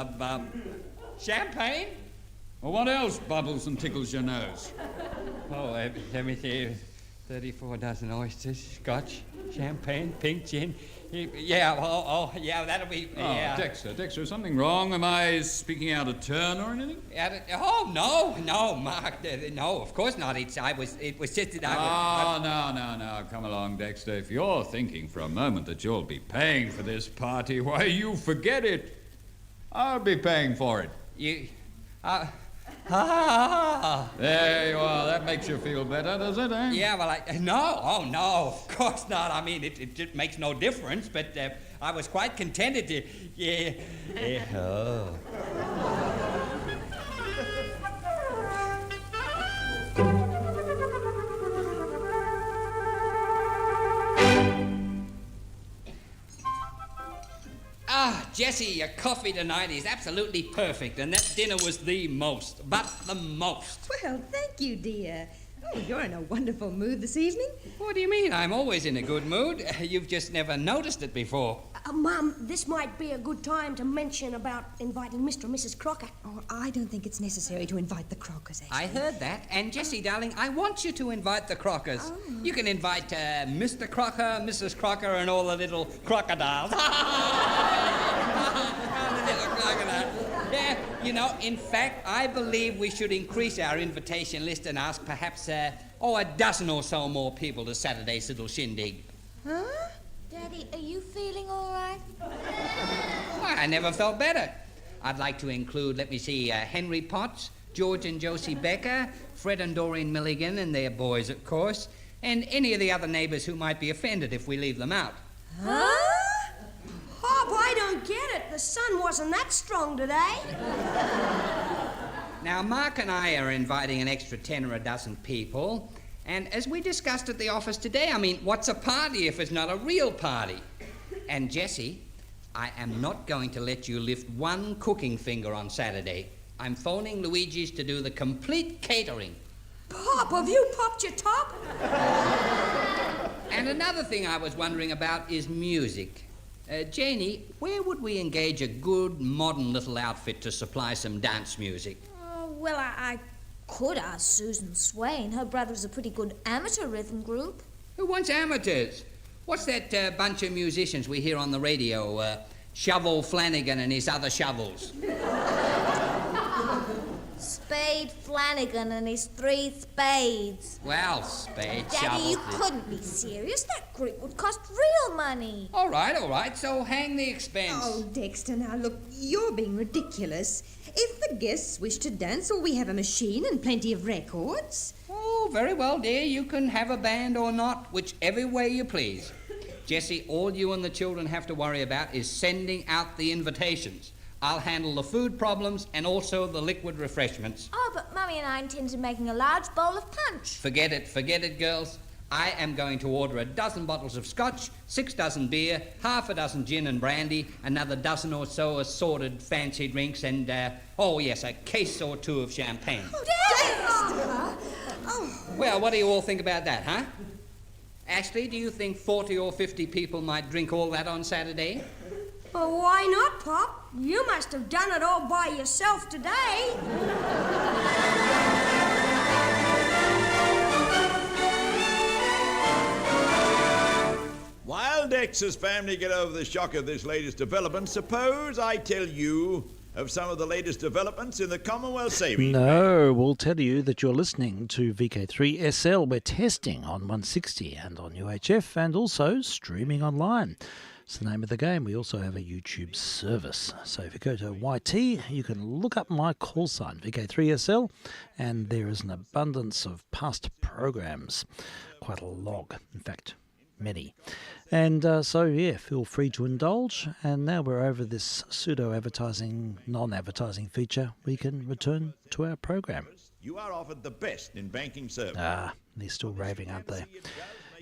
champagne? Well, what else bubbles and tickles your nose? Oh, let me see. 34 dozen oysters, scotch, champagne, pink gin. Yeah, yeah, that'll be... Oh, Dexter, is something wrong? Am I speaking out of turn or anything? No, Mark, no, of course not. It was just that I was... No, come along, Dexter. If you're thinking for a moment that you'll be paying for this party, why, you forget it. I'll be paying for it. There you are. That makes you feel better, does it, eh? Yeah, well, no, of course not. I mean, it just makes no difference, but I was quite contented to... Jesse, your coffee tonight is absolutely perfect, and that dinner was the most. Well, thank you, dear. Oh, you're in a wonderful mood this evening. What do you mean? I'm always in a good mood. You've just never noticed it before. Mum, this might be a good time to mention about inviting Mr. and Mrs. Crocker. Oh, I don't think it's necessary to invite the Crockers, actually. I heard that. And, Jessie, darling, I want you to invite the Crockers. Oh. You can invite Mr. Crocker, Mrs. Crocker, and all the little crocodiles. Yeah, in fact, I believe we should increase our invitation list and ask perhaps, a dozen or so more people to Saturday's little shindig. Huh? Daddy, are you feeling all right? I never felt better. I'd like to include, Henry Potts, George and Josie Becker, Fred and Doreen Milligan and their boys, of course, and any of the other neighbors who might be offended if we leave them out. Huh? Pop, I don't get it. The sun wasn't that strong today. Now, Mark and I are inviting an extra 10 or a dozen people. And as we discussed at the office today, what's a party if it's not a real party? And, Jessie, I am not going to let you lift one cooking finger on Saturday. I'm phoning Luigi's to do the complete catering. Pop, have you popped your top? And another thing I was wondering about is music. Janie, where would we engage a good, modern little outfit to supply some dance music? Well, I could ask Susan Swain. Her brother's a pretty good amateur rhythm group. Who wants amateurs? What's that bunch of musicians we hear on the radio? Shovel Flanagan and his other shovels. Spade Flanagan and his 3 spades. Well, spade, Daddy, shovel... you couldn't be serious. That group would cost real money. All right, so hang the expense. Oh, Dexter, now look, you're being ridiculous. If the guests wish to dance, or we have a machine and plenty of records. Oh, very well, dear. You can have a band or not, whichever way you please. Jessie, all you and the children have to worry about is sending out the invitations. I'll handle the food problems and also the liquid refreshments. Oh, but Mummy and I intended making a large bowl of punch. Forget it, girls. I am going to order a dozen bottles of scotch, 6 dozen beer, half a dozen gin and brandy, another dozen or so assorted fancy drinks, and, a case or 2 of champagne. Oh, Dexter! Oh. Well, what do you all think about that, huh? Ashley, do you think 40 or 50 people might drink all that on Saturday? Well, why not, Pop? You must have done it all by yourself today. While Dexter's family get over the shock of this latest development, suppose I tell you of some of the latest developments in the Commonwealth Savings. No, we'll tell you that you're listening to vk3sl. We're testing on 160 and on UHF and also streaming online. It's the name of the game. We also have a YouTube service. So if you go to YT, you can look up my call sign, vk3sl, and there is an abundance of past programs. Quite a log, in fact, many. And feel free to indulge. And now we're over this pseudo-advertising, non-advertising feature. We can return to our program. You are offered the best in banking service. Ah, they're still raving, aren't they?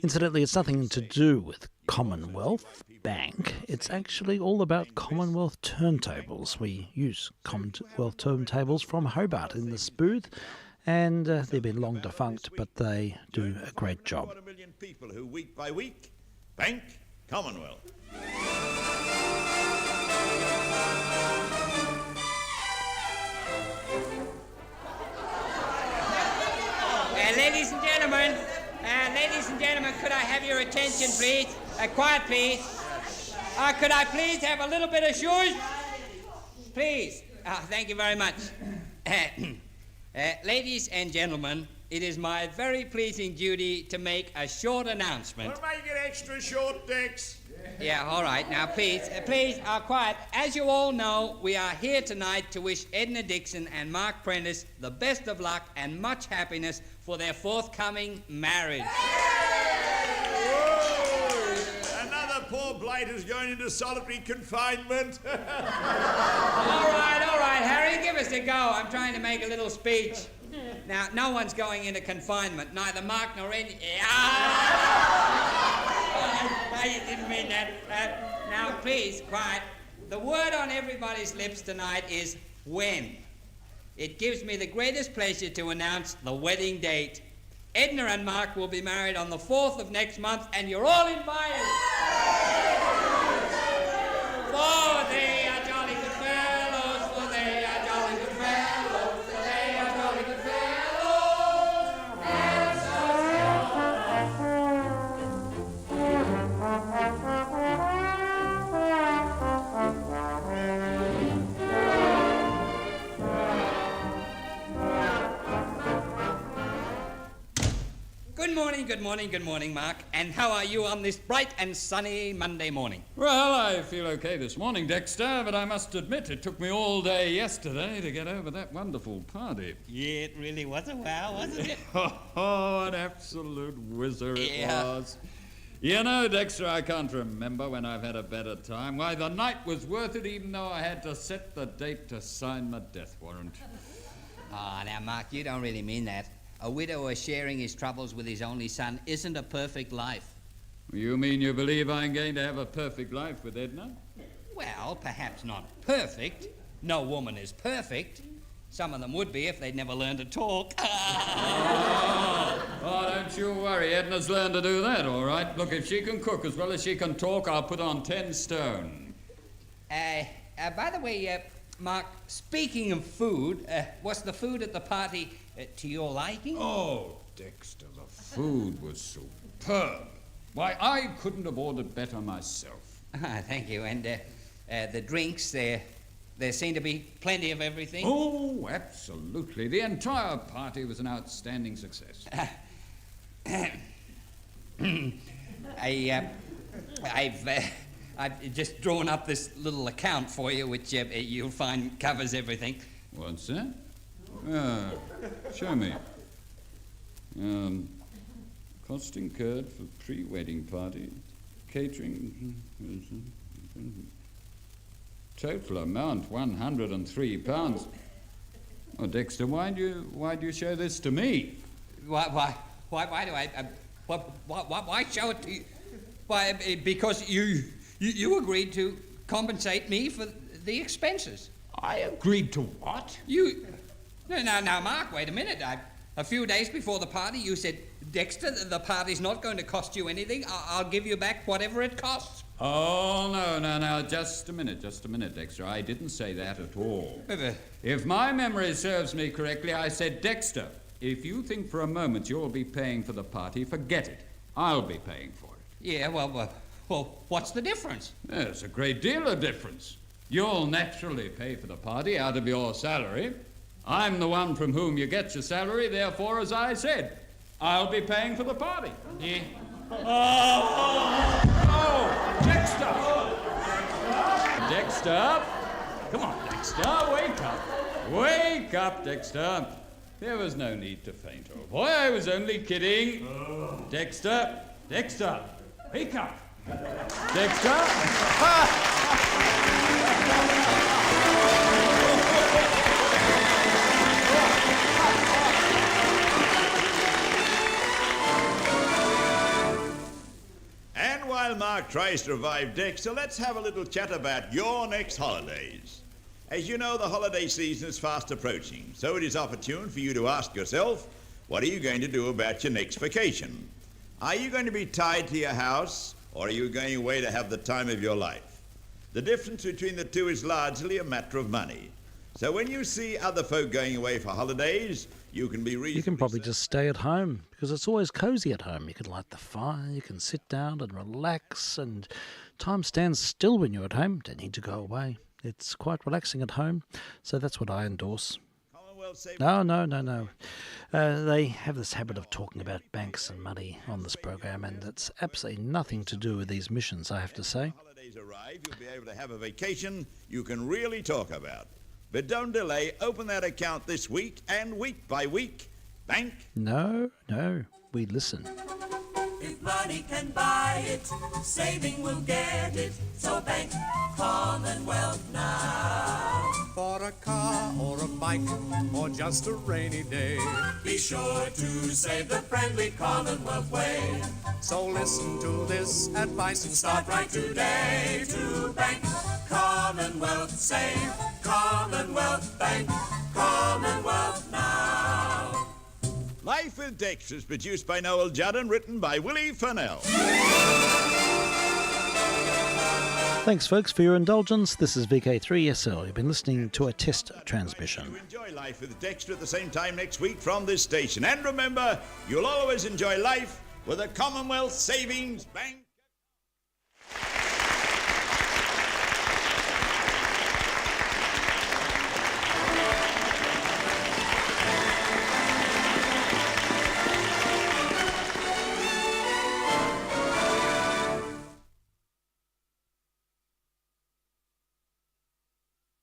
Incidentally, it's nothing to do with Commonwealth Bank. It's actually all about Commonwealth turntables. We use Commonwealth turntables from Hobart in this booth, and they've been long defunct, but they do a great job. 1 million people who week by week bank Commonwealth. Ladies and gentlemen, could I have your attention, please? Quiet, please. Could I please have a little bit of shush? Please. Thank you very much. Ladies and gentlemen, it is my very pleasing duty to make a short announcement. We'll make it extra short, Dex. Yeah, all right. Now, please, quiet. As you all know, we are here tonight to wish Edna Dixon and Mark Prentice the best of luck and much happiness for their forthcoming marriage. Whoa! Another poor blight is going into solitary confinement. All right, Harry, give us a go. I'm trying to make a little speech. Now, no one's going into confinement, neither Mark nor any... I didn't mean that. Now, please, quiet. The word on everybody's lips tonight is when. It gives me the greatest pleasure to announce the wedding date. Edna and Mark will be married on the 4th of next month, and you're all invited. For they are jolly good fellows, for they are jolly good fellows, for they are jolly good fellows. Good morning, Mark. And how are you on this bright and sunny Monday morning? Well, I feel okay this morning, Dexter, but I must admit it took me all day yesterday to get over that wonderful party. Yeah, it really was a wow, wasn't it? Oh, an absolute whizzer it was. You know, Dexter, I can't remember when I've had a better time. Why, the night was worth it even though I had to set the date to sign my death warrant. Oh, now, Mark, you don't really mean that. A widower sharing his troubles with his only son isn't a perfect life. You mean you believe I'm going to have a perfect life with Edna? Well, perhaps not perfect. No woman is perfect. Some of them would be if they'd never learned to talk. Oh, don't you worry. Edna's learned to do that, all right. Look, if she can cook as well as she can talk, I'll put on 10 stone. By the way, Mark, speaking of food, was the food at the party to your liking? Oh, Dexter, the food was superb. Why, I couldn't have ordered better myself. Thank you. And the drinks, there seemed to be plenty of everything. Oh, absolutely. The entire party was an outstanding success. I've just drawn up this little account for you, which you'll find covers everything. What's that? Show me. Cost incurred for pre-wedding party, catering. Total amount £103. Oh, Dexter, why do you show this to me? Why do I? Why show it to you? Why? Because you agreed to compensate me for the expenses. I agreed to what? Now, Mark, wait a minute. A few days before the party, you said, Dexter, the party's not going to cost you anything. I'll give you back whatever it costs. Oh, no, just a minute, Dexter. I didn't say that at all. If my memory serves me correctly, I said, Dexter, if you think for a moment you'll be paying for the party, forget it. I'll be paying for it. Yeah, well, what's the difference? There's a great deal of difference. You'll naturally pay for the party out of your salary. I'm the one from whom you get your salary, therefore, as I said, I'll be paying for the party. Yeah. Oh, Dexter! Dexter! Come on, Dexter, wake up! Wake up, Dexter! There was no need to faint, old boy. I was only kidding. Dexter! Dexter! Wake up! Dexter! And while Mark tries to revive Dexter, let's have a little chat about your next holidays. As you know, the holiday season is fast approaching, so it is opportune for you to ask yourself, what are you going to do about your next vacation? Are you going to be tied to your house, or are you going away to have the time of your life? The difference between the two is largely a matter of money. So when you see other folk going away for holidays, you can be reasonably... You can probably just stay at home, because it's always cosy at home. You can light the fire, you can sit down and relax, and time stands still when you're at home. Don't need to go away. It's quite relaxing at home, so that's what I endorse. No. They have this habit of talking about banks and money on this program, and it's absolutely nothing to do with these missions, I have to say. Holidays arrive, you'll be able to have a vacation you can really talk about. But don't delay, open that account this week, and week by week, bank. No, we listen. If money can buy it, saving will get it. So bank Commonwealth now. For a car or a bike or just a rainy day, Be sure to save the friendly Commonwealth way. so listen to this advice and start Start right today to bank Commonwealth. Save Commonwealth Bank. Commonwealth now. Life with Dexter is produced by Noel Judd and written by Willie Fennell. Thanks, folks, for your indulgence. This is vk3sl. You've been listening to a test transmission. Enjoy Life with Dexter at the same time next week from this station. And remember, you'll always enjoy life with a Commonwealth Savings Bank.